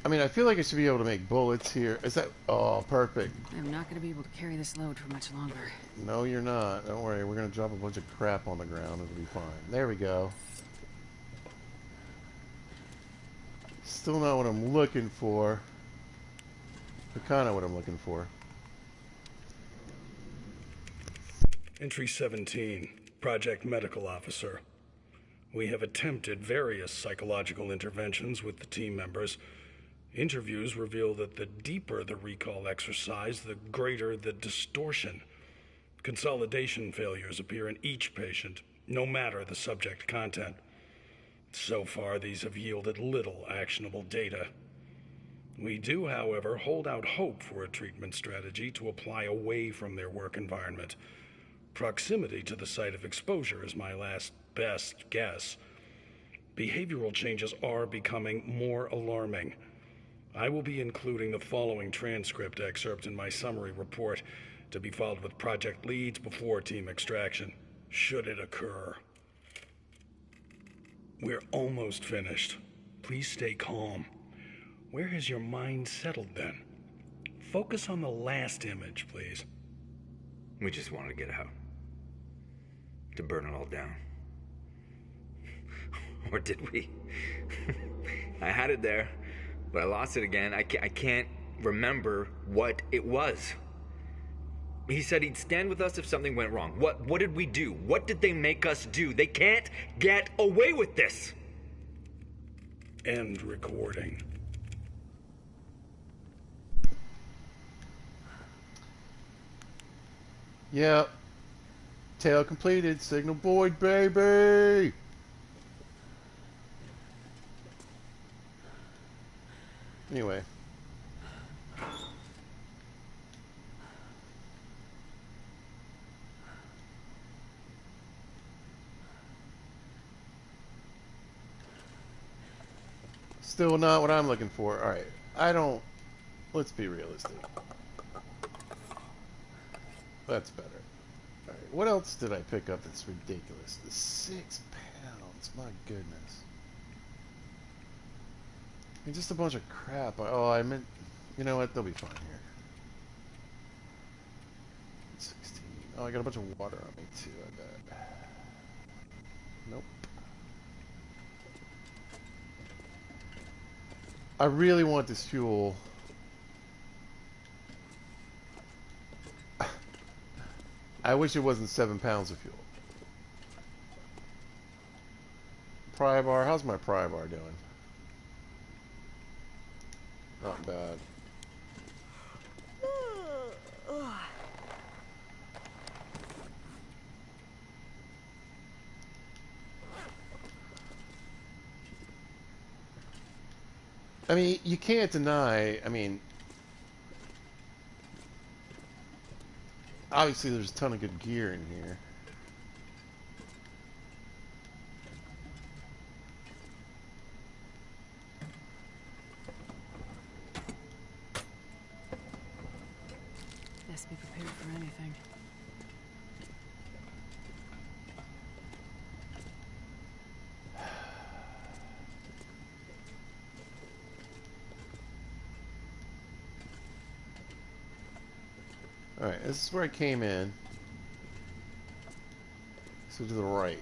I mean, I feel like I should be able to make bullets here. Is that... Oh, perfect. I'm not going to be able to carry this load for much longer. No, you're not. Don't worry. We're going to drop a bunch of crap on the ground. It'll be fine. There we go. Still not what I'm looking for. But kind of what I'm looking for. Entry 17, Project Medical Officer. We have attempted various psychological interventions with the team members. Interviews reveal that the deeper the recall exercise, the greater the distortion. Consolidation failures appear in each patient, no matter the subject content. So far, these have yielded little actionable data. We do, however, hold out hope for a treatment strategy to apply away from their work environment. Proximity to the site of exposure is my last best guess. Behavioral changes are becoming more alarming. I will be including the following transcript excerpt in my summary report, to be followed with project leads before team extraction, should it occur. We're almost finished. Please stay calm. Where has your mind settled then? Focus on the last image, please. We just wanted to get out. To burn it all down. Or did we? I had it there, but I lost it again. I can't remember what it was. He said he'd stand with us if something went wrong. What did we do? What did they make us do? They can't get away with this! End recording. Yep. Tail completed. Signal void, baby! Anyway. Still not what I'm looking for. Alright. Let's be realistic. That's better. Alright. What else did I pick up that's ridiculous? The 6 pounds. My goodness. I mean, just a bunch of crap. Oh, I meant... You know what? They'll be fine here. 16. Oh, I got a bunch of water on me, too, I bet. Nope. I really want this fuel. I wish it wasn't 7 pounds of fuel. Pry bar. How's my pry bar doing? Not bad. I mean, you can't deny, I mean, obviously there's a ton of good gear in here. Best be prepared for anything. Alright, this is where I came in. So to the right.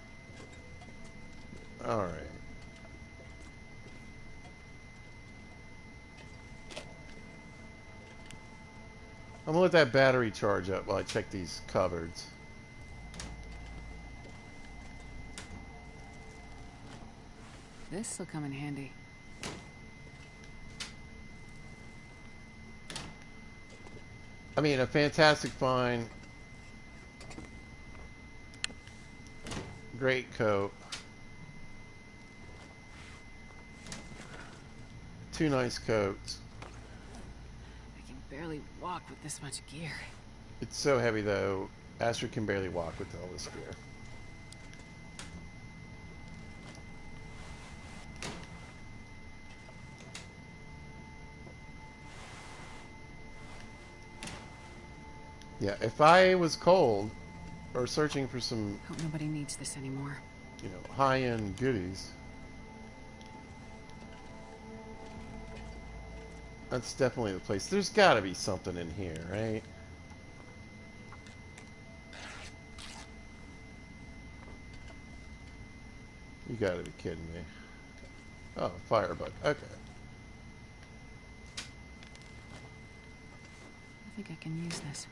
Alright. I'm gonna let that battery charge up while I check these cupboards. This'll come in handy. I mean, a fantastic find. Great coat. 2 nice coats. I can barely walk with this much gear. It's so heavy though. Astrid can barely walk with all this gear. Yeah, if I was cold or searching for some, Hope nobody needs this anymore. you know, high-end goodies. That's definitely the place. There's got to be something in here, right? You got to be kidding me. Oh, firebug. Okay. I think I can use this.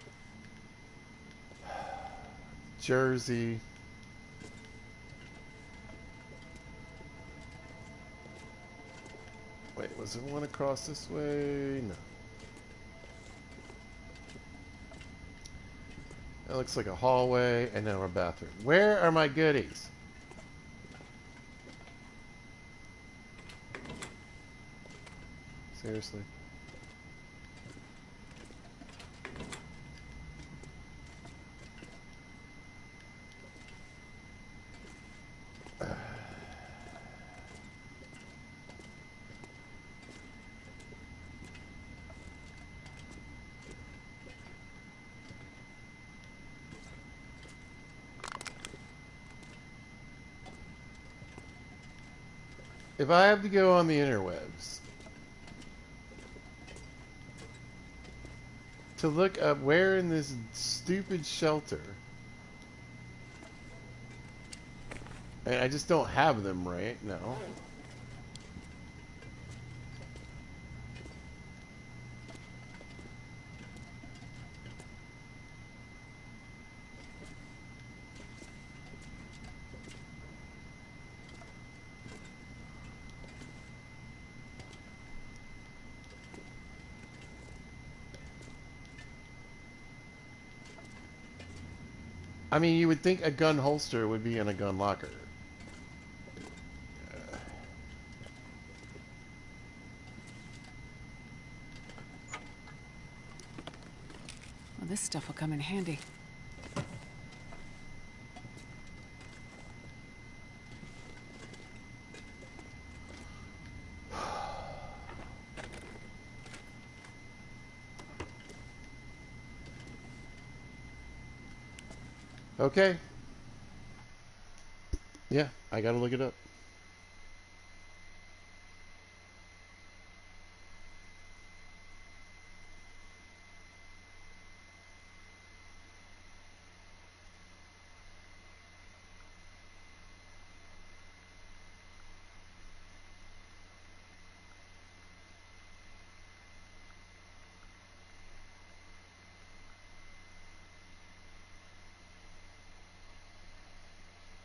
Jersey. Wait, was there one across this way? No. That looks like a hallway, and now a bathroom. Where are my goodies? Seriously? If I have to go on the interwebs to look up where in this stupid shelter, and I just don't have them right now. I mean, you would think a gun holster would be in a gun locker. Well, this stuff will come in handy. Okay. Yeah, I gotta look it up.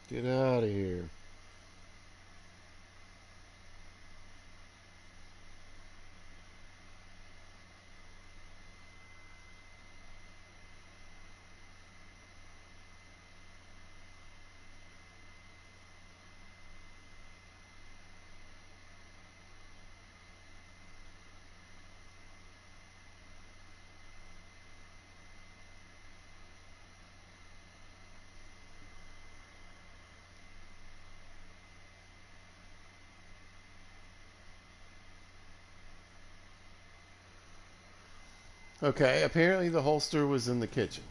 Get out of here. Okay, apparently the holster was in the kitchen.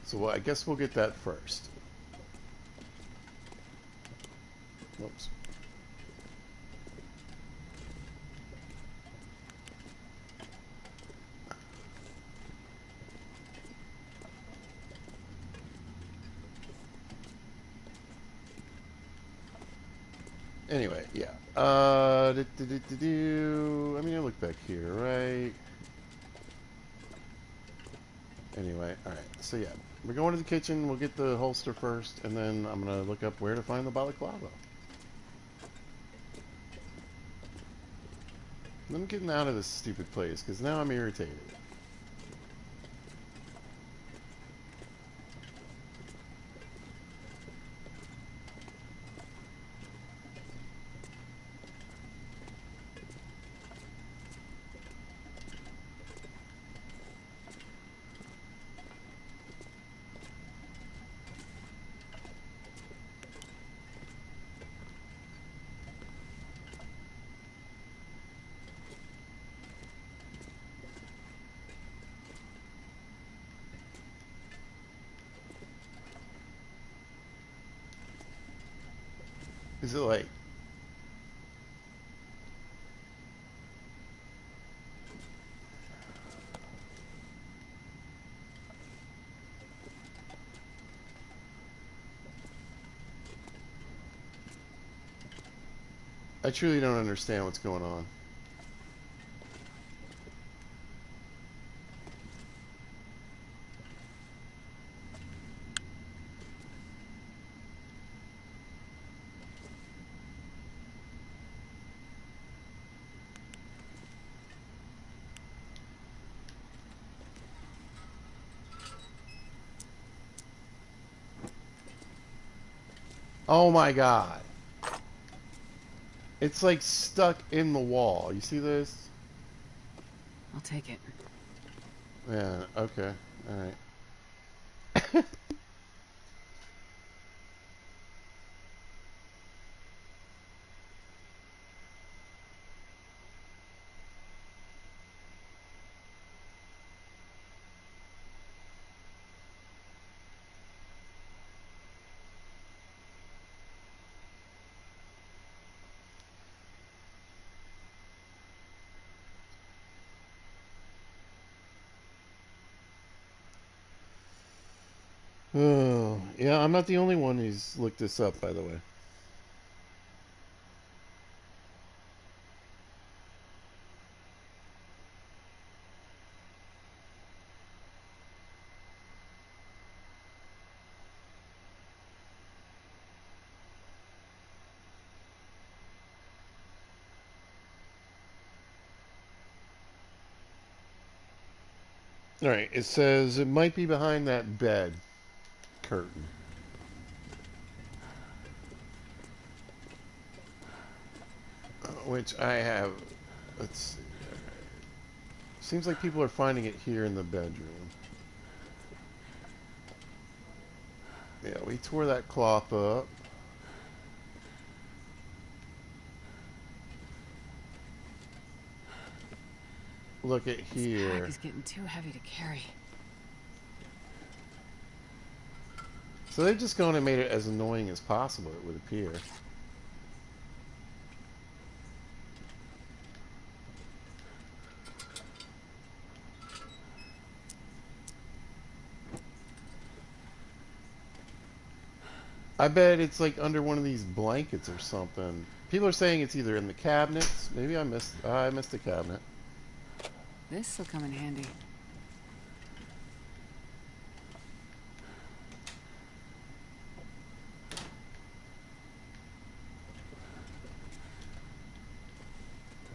So I guess we'll get that first. Oops. Anyway, yeah. I mean, I look back here, right? Anyway, alright. So yeah, we're going to the kitchen. We'll get the holster first, and then I'm going to look up where to find the balaclava. I'm getting out of this stupid place, because now I'm irritated. Is it like I truly don't understand what's going on. Oh my god. It's like stuck in the wall. You see this? I'll take it. Yeah, okay. Alright. Oh, yeah, I'm not the only one who's looked this up, by the way. Alright, it says it might be behind that bed curtain. Which I have. Let's see. Seems like people are finding it here in the bedroom. Yeah, we tore that cloth up. Look at This here. pack is getting too heavy to carry. So they've just gone and made it as annoying as possible, it would appear. I bet it's like under one of these blankets or something. People are saying it's either in the cabinets. Maybe I missed the cabinet. This'll come in handy.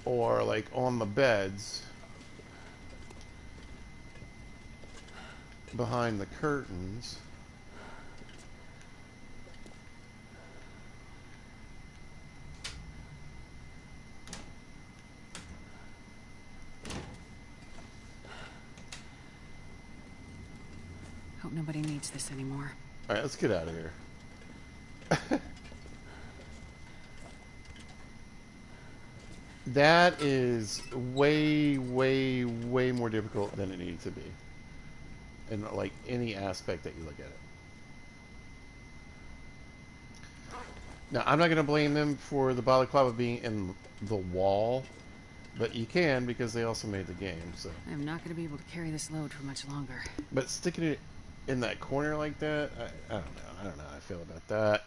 Or like on the beds behind the curtains. Hope nobody needs this anymore. All right, let's get out of here. That is way, way, way more difficult than it needed to be. In like any aspect that you look at it. Now, I'm not going to blame them for the balaclava being in the wall, but you can because they also made the game. So, I'm not going to be able to carry this load for much longer. but sticking it in that corner like that, I don't know. I don't know how I feel about that.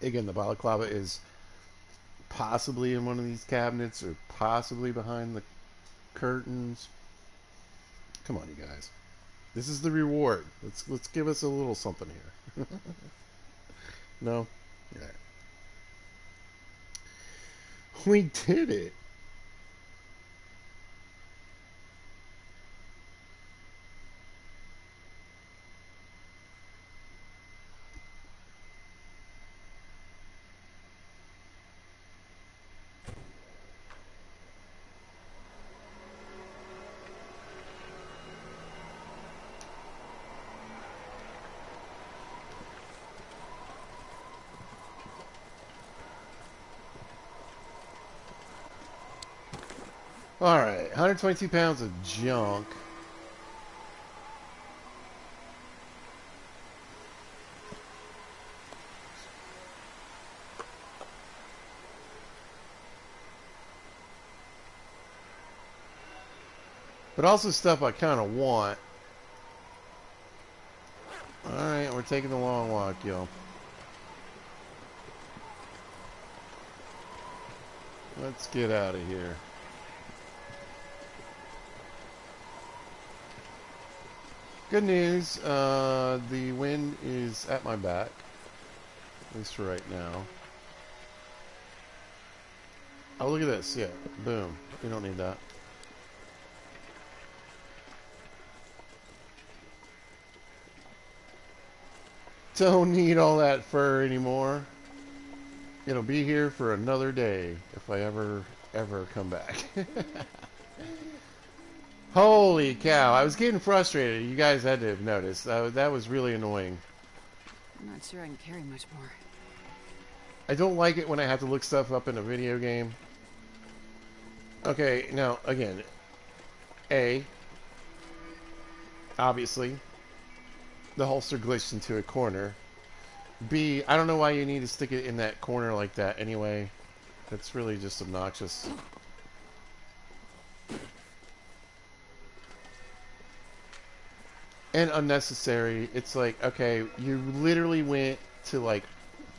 Again, the balaclava is possibly in one of these cabinets or possibly behind the curtains. Come on, you guys. This is the reward. Let's give us a little something here. No? Yeah. We did it. Alright, 122 pounds of junk. But also stuff I kind of want. Alright, we're taking the long walk, y'all. Let's get out of here. Good news, the wind is at my back, at least for right now. Oh, look at this, yeah, boom. We don't need that. Don't need all that fur anymore. It'll be here for another day if I ever come back. Holy cow, I was getting frustrated. You guys had to have noticed. That was really annoying. I'm not sure I can carry much more. I don't like it when I have to look stuff up in a video game. Okay, now, again. A. Obviously. The holster glitched into a corner. B. I don't know why you need to stick it in that corner like that anyway. That's really just obnoxious. And unnecessary. It's like, okay, you literally went to like,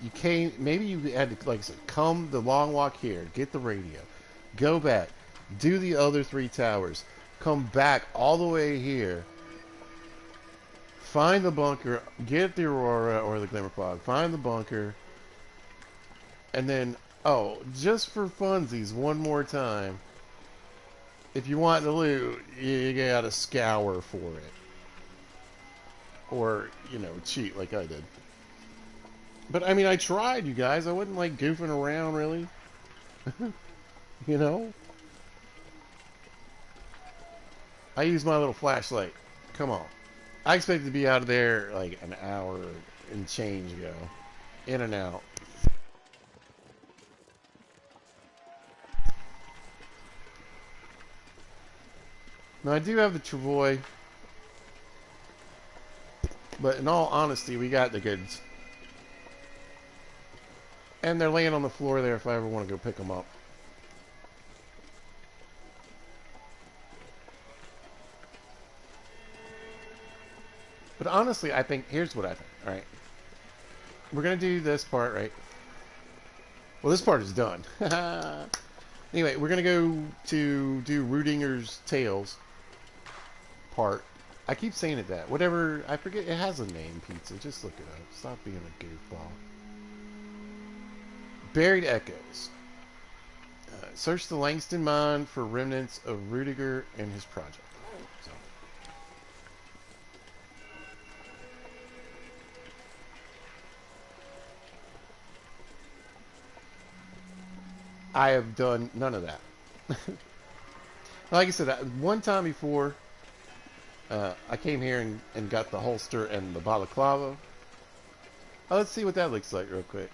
you came, maybe you had to, like I said, come the long walk here, get the radio, go back, do the other 3 towers, come back all the way here, find the bunker, get the Aurora or the Glimmer Pod, find the bunker, and then, oh, just for funsies, one more time, if you want the loot, you gotta scour for it. Or, you know, cheat like I did. But, I mean, I tried, you guys. I wasn't, like, goofing around, really. You know? I used my little flashlight. Come on. I expected to be out of there, like, an hour and change ago. In and out. Now, I do have the Travoy. But in all honesty, we got the goods. And they're laying on the floor there if I ever want to go pick them up. But honestly, I think, here's what I think, alright? We're going to do this part, right? Well, this part is done. Anyway, we're going to go to do Rudinger's Tales part. I keep saying it that. Whatever, I forget, it has a name, pizza. Just look it up. Stop being a goofball. Buried Echoes. Search the Langston mine for remnants of Rudiger and his project. So. I have done none of that. Like I said, one time before, I came here and got the holster and the balaclava. Oh, let's see what that looks like real quick.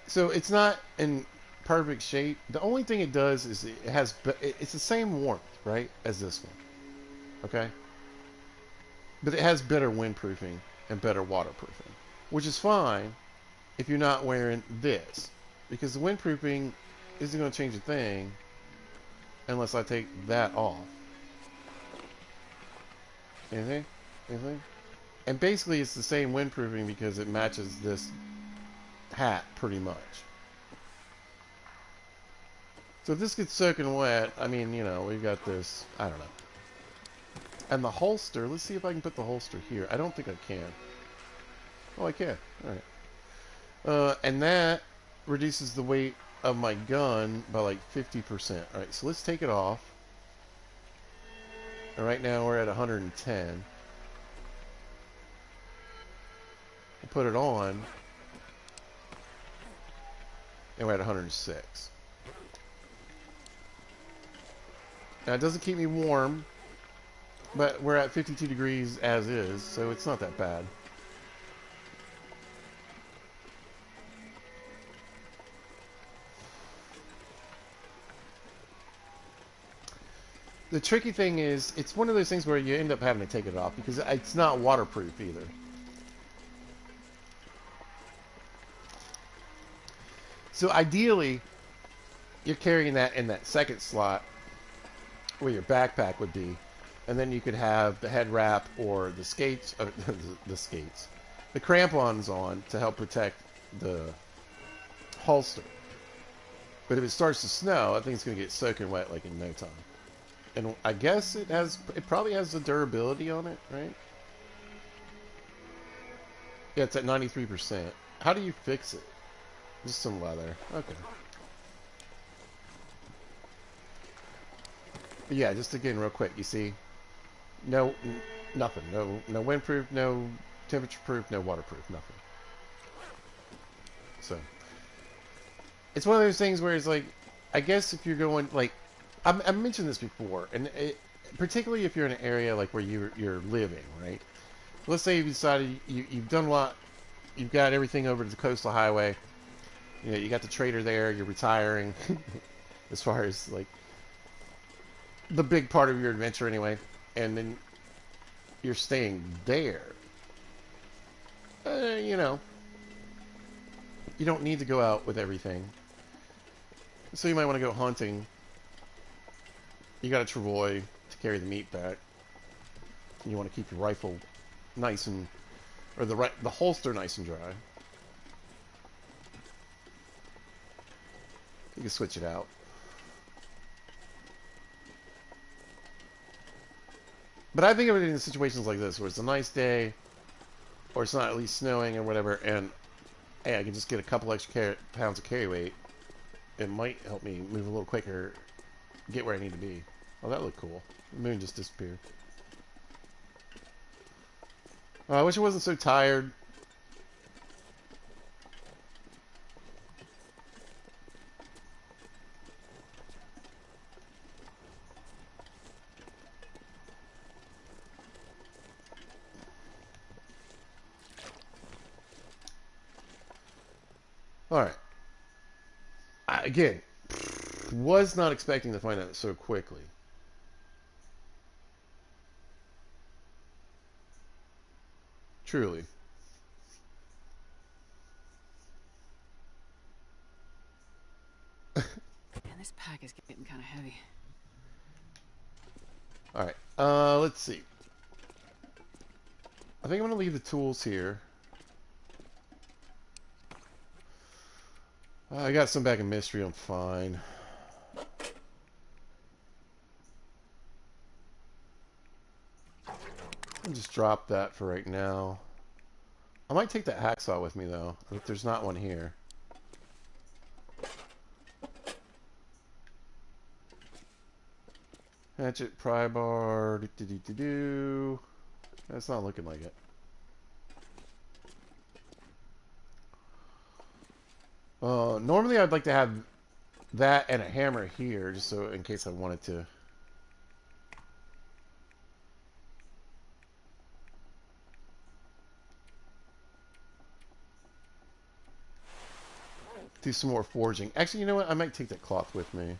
So it's not in perfect shape. The only thing it does is it has, it's the same warmth, right, as this one. Okay? But it has better windproofing and better waterproofing, which is fine if you're not wearing this, because the windproofing isn't going to change a thing unless I take that off. Anything? Anything? And basically it's the same windproofing because it matches this hat pretty much. So if this gets soaking wet, I mean, you know, we've got this, I don't know. And the holster, let's see if I can put the holster here. I don't think I can. Oh, I can. Alright. And that reduces the weight of my gun by like 50%. Alright, so let's take it off. And right now we're at 110. We'll put it on. And we're at 106. Now it doesn't keep me warm, but we're at 52 degrees as is, so it's not that bad. The tricky thing is, it's one of those things where you end up having to take it off because it's not waterproof either. So ideally, you're carrying that in that second slot where your backpack would be, and then you could have the head wrap or the skates, the crampons on to help protect the holster. But if it starts to snow, I think it's going to get soaking wet like in no time. And I guess it probably has the durability on it, right? Yeah, it's at 93%. How do you fix it? Just some leather. Okay. But yeah, just again, real quick. You see, nothing. No windproof, no temperature proof, no waterproof, nothing. So it's one of those things where it's like, I guess if you're going like, I mentioned this before, and particularly if you're in an area like where you're living, right? Let's say you decided you've done a lot, you've got everything over to the coastal highway. You know, you got the trader there. You're retiring, as far as like the big part of your adventure, anyway. And then you're staying there. You know, you don't need to go out with everything. So you might want to go hunting. You got a travois to carry the meat back. And you want to keep your rifle nice and, or the holster nice and dry. You can switch it out. But I think of it in situations like this, where it's a nice day, or it's not at least snowing or whatever, and hey, I can just get a couple extra pounds of carry weight. It might help me move a little quicker, get where I need to be. Oh, that looked cool. The moon just disappeared. Oh, I wish I wasn't so tired. Alright. Again, was not expecting to find out so quickly. Truly. Man, this pack is getting kind of heavy. Alright, let's see. I think I'm going to leave the tools here. I got some back in mystery, I'm fine. I'll just drop that for right now. I might take that hacksaw with me, though, if there's not one here. Hatchet, pry bar, do-do-do-do-do. That's not looking like it. Normally I'd like to have that and a hammer here, just so in case I wanted to. Do some more forging. Actually, you know what? I might take that cloth with me.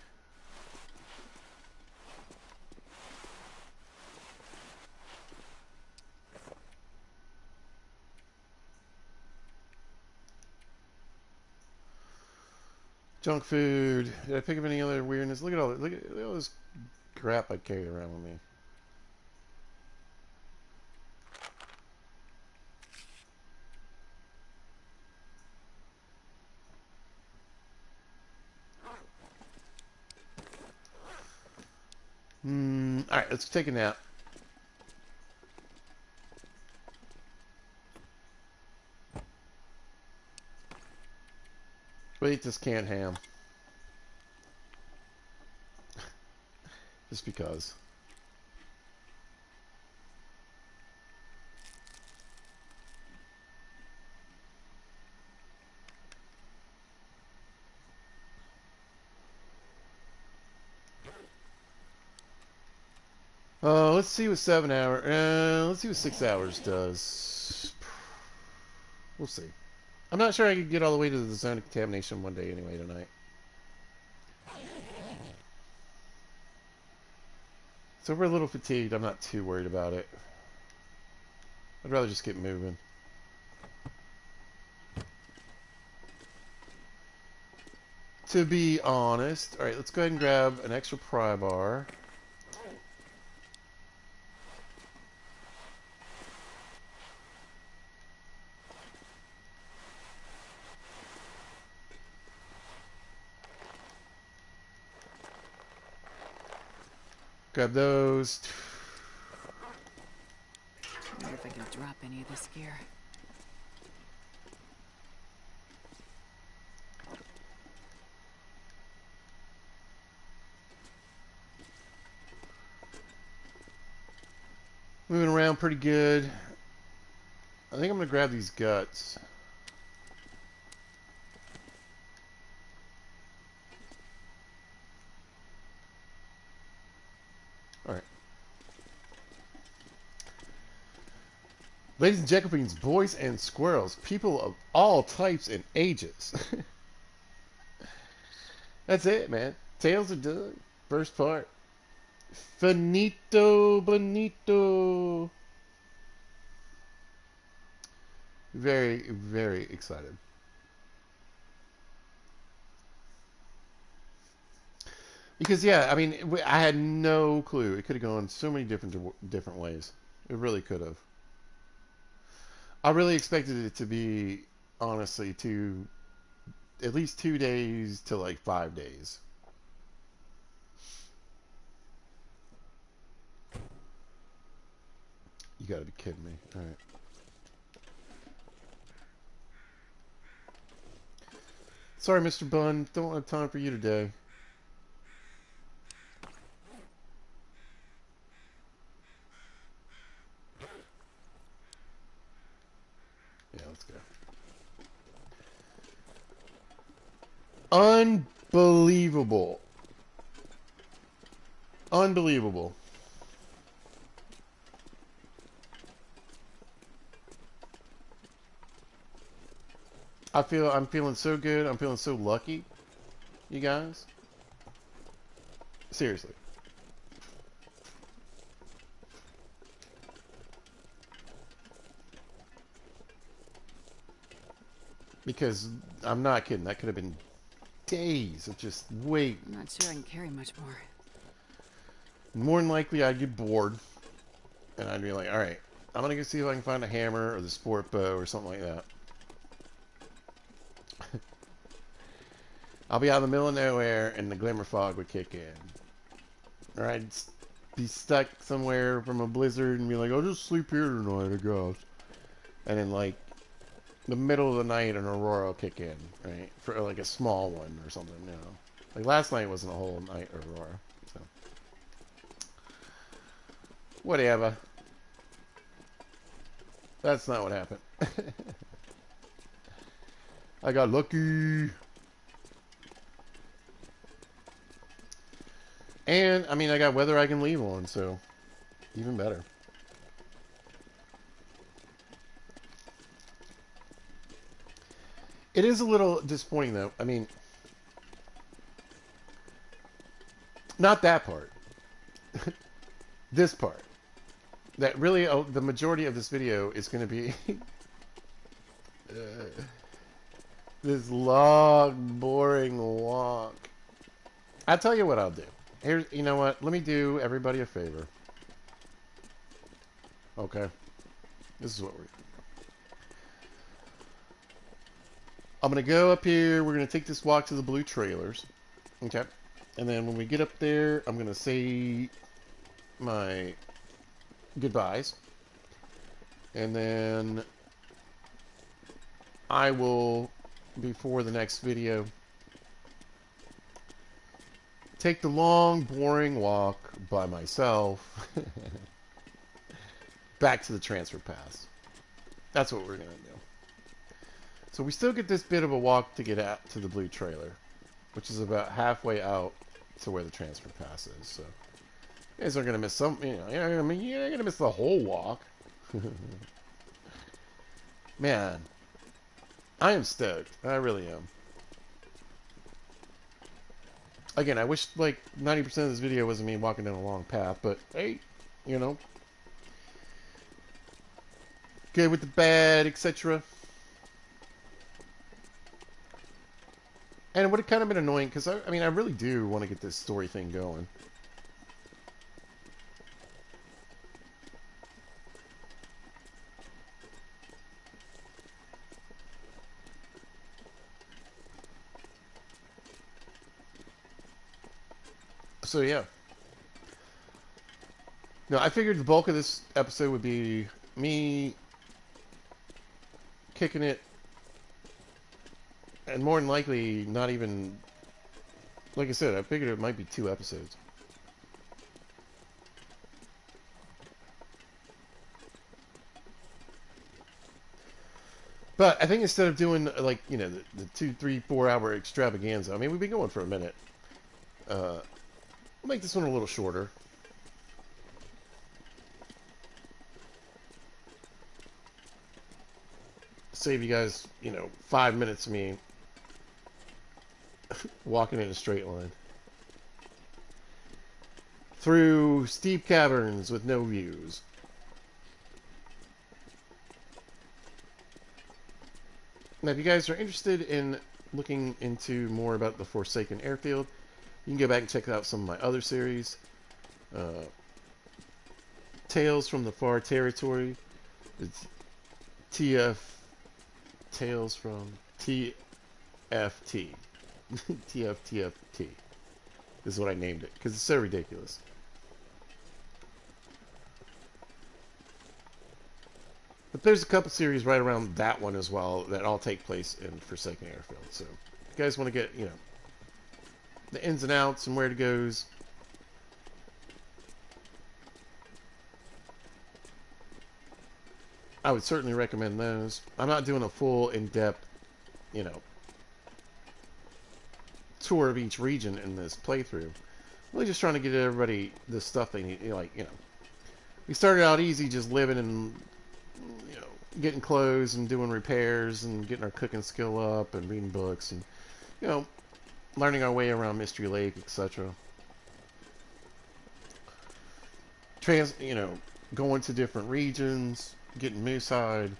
Junk food. Did I pick up any other weirdness? Look at all this crap I carry around with me. Alright, let's take a nap. We'll eat this canned ham. Just because. Let's see what 7 hour. Let's see what 6 hours does. We'll see. I'm not sure I could get all the way to the zone of contamination one day anyway tonight. So we're a little fatigued. I'm not too worried about it. I'd rather just get moving. To be honest. Alright, let's go ahead and grab an extra pry bar. Grab those. Wonder if I can drop any of this gear. Moving around pretty good. I think I'm going to grab these guts. Alright. Ladies and gentlemen, boys and squirrels, people of all types and ages. That's it, man. Tales are done. First part. Finito bonito. Very, very excited. Because yeah, I mean, I had no clue. It could have gone so many different ways. It really could have. I really expected it to be, honestly, at least 2 days to like 5 days. You gotta be kidding me. All right. Sorry, Mr. Bunn. Don't have time for you today. Yeah, let's go. Unbelievable. Unbelievable. I'm feeling so good. I'm feeling so lucky, you guys. Seriously. Because I'm not kidding. That could have been days of just wait. I'm not sure I can carry much more. More than likely, I'd get bored, and I'd be like, "All right, I'm gonna go see if I can find a hammer or the sport bow or something like that." I'll be out in the middle of nowhere, and the glimmer fog would kick in, or I'd be stuck somewhere from a blizzard and be like, "I'll just sleep here tonight, I guess." And then like the middle of the night, an aurora will kick in, right? For like a small one or something, you know. Like last night wasn't a whole night aurora, so whatever. That's not what happened. I got lucky. And, I mean, I got weather I can leave on, so even better. It is a little disappointing, though. I mean, not that part. This part. That really, the majority of this video is going to be this long, boring walk. I'll tell you what I'll do. Here's, you know what? Let me do everybody a favor. Okay? This is what we're... I'm going to go up here. We're going to take this walk to the blue trailers. Okay? And then when we get up there, I'm going to say my goodbyes. And then I will, before the next video, take the long, boring walk by myself back to the transfer pass. That's what we're going to do. So we still get this bit of a walk to get out to the blue trailer, which is about halfway out to where the transfer pass is. So you guys are going to miss some, you know, I mean, you're not going to miss the whole walk. Man, I am stoked. I really am. Again, I wish like 90% of this video wasn't me walking down a long path, but hey, you know, good with the bad, etc. And it would have kind of been annoying because I mean, I really do want to get this story thing going. So yeah. No, I figured the bulk of this episode would be me kicking it, and more than likely not even. Like I said, I figured it might be 2 episodes. But I think instead of doing, like, you know, the 2, 3, 4 hour extravaganza, I mean, we've been going for a minute. We'll make this one a little shorter. Save you guys, you know, 5 minutes of me walking in a straight line. Through steep caverns with no views. Now, if you guys are interested in looking into more about the Forsaken Airfield, you can go back and check out some of my other series. Tales from the Far Territory. It's TF... Tales from TFT. TFTFT is what I named it, because it's so ridiculous. But there's a couple series right around that one as well that all take place in Forsaken Airfield. So if you guys want to get, you know, the ins and outs and where it goes, I would certainly recommend those. I'm not doing a full in-depth, you know, tour of each region in this playthrough. Really just trying to get everybody the stuff they need. Like, you know, we started out easy, just living and, you know, getting clothes and doing repairs and getting our cooking skill up and reading books and, you know, learning our way around Mystery Lake, etc. You know, going to different regions, getting moose hide,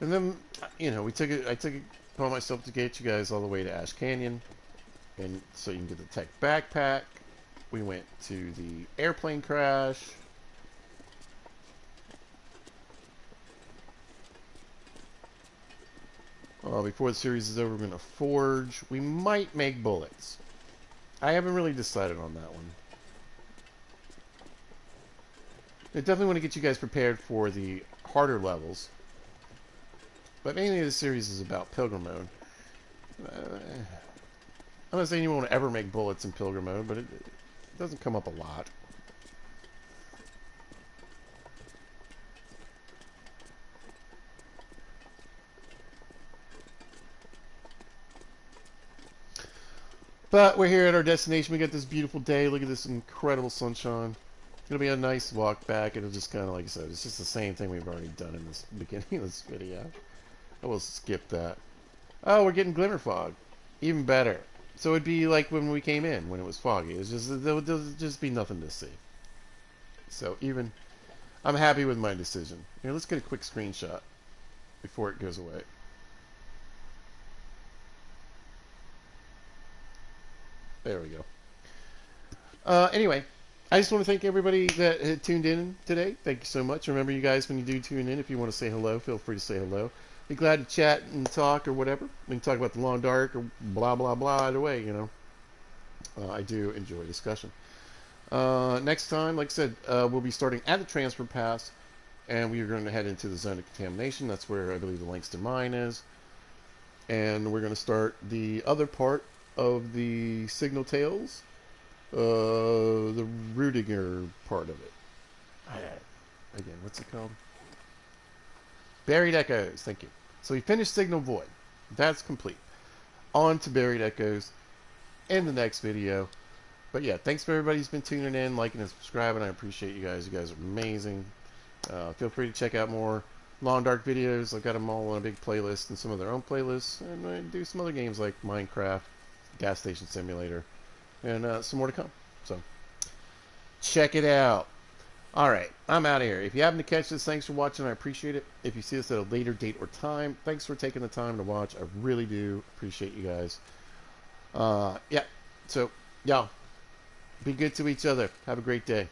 and then, you know, I took it upon myself to get you guys all the way to Ash Canyon, and so you can get the tech backpack. We went to the airplane crash. Before the series is over, we're going to forge. We might make bullets. I haven't really decided on that one. I definitely want to get you guys prepared for the harder levels. But mainly the series is about Pilgrim mode. I'm not saying you won't ever make bullets in Pilgrim mode, but it doesn't come up a lot. But we're here at our destination. We got this beautiful day. Look at this incredible sunshine. It's going to be a nice walk back. It'll just kind of, like I said, it's just the same thing we've already done in this beginning of this video. I will skip that. Oh, we're getting glimmer fog. Even better. So it'd be like when we came in, when it was foggy. It's just, there would just be nothing to see. So even, I'm happy with my decision. Here, let's get a quick screenshot before it goes away. There we go. Anyway, I just want to thank everybody that had tuned in today. Thank you so much. Remember, you guys, when you do tune in, if you want to say hello, feel free to say hello. Be glad to chat and talk or whatever. We can talk about the Long Dark or blah, blah, blah. Either way, you know. I do enjoy discussion. Next time, like I said, we'll be starting at the transfer pass, and we are going to head into the zone of contamination. That's where I believe the Langston mine is. And we're going to start the other part of the Signal Tales, the Rudiger part of it. Again, what's it called? Buried Echoes. Thank you. So we finished Signal Void. That's complete. On to Buried Echoes in the next video. But yeah, thanks for everybody who's been tuning in, liking and subscribing. I appreciate you guys. You guys are amazing. Feel free to check out more Long Dark videos. I've got them all on a big playlist and some of their own playlists. And I do some other games like Minecraft, Gas Station Simulator, and some more to come. So check it out. Alright, I'm out of here. If you happen to catch this, thanks for watching. I appreciate it. If you see this at a later date or time, thanks for taking the time to watch. I really do appreciate you guys. Yeah, so, y'all, be good to each other. Have a great day.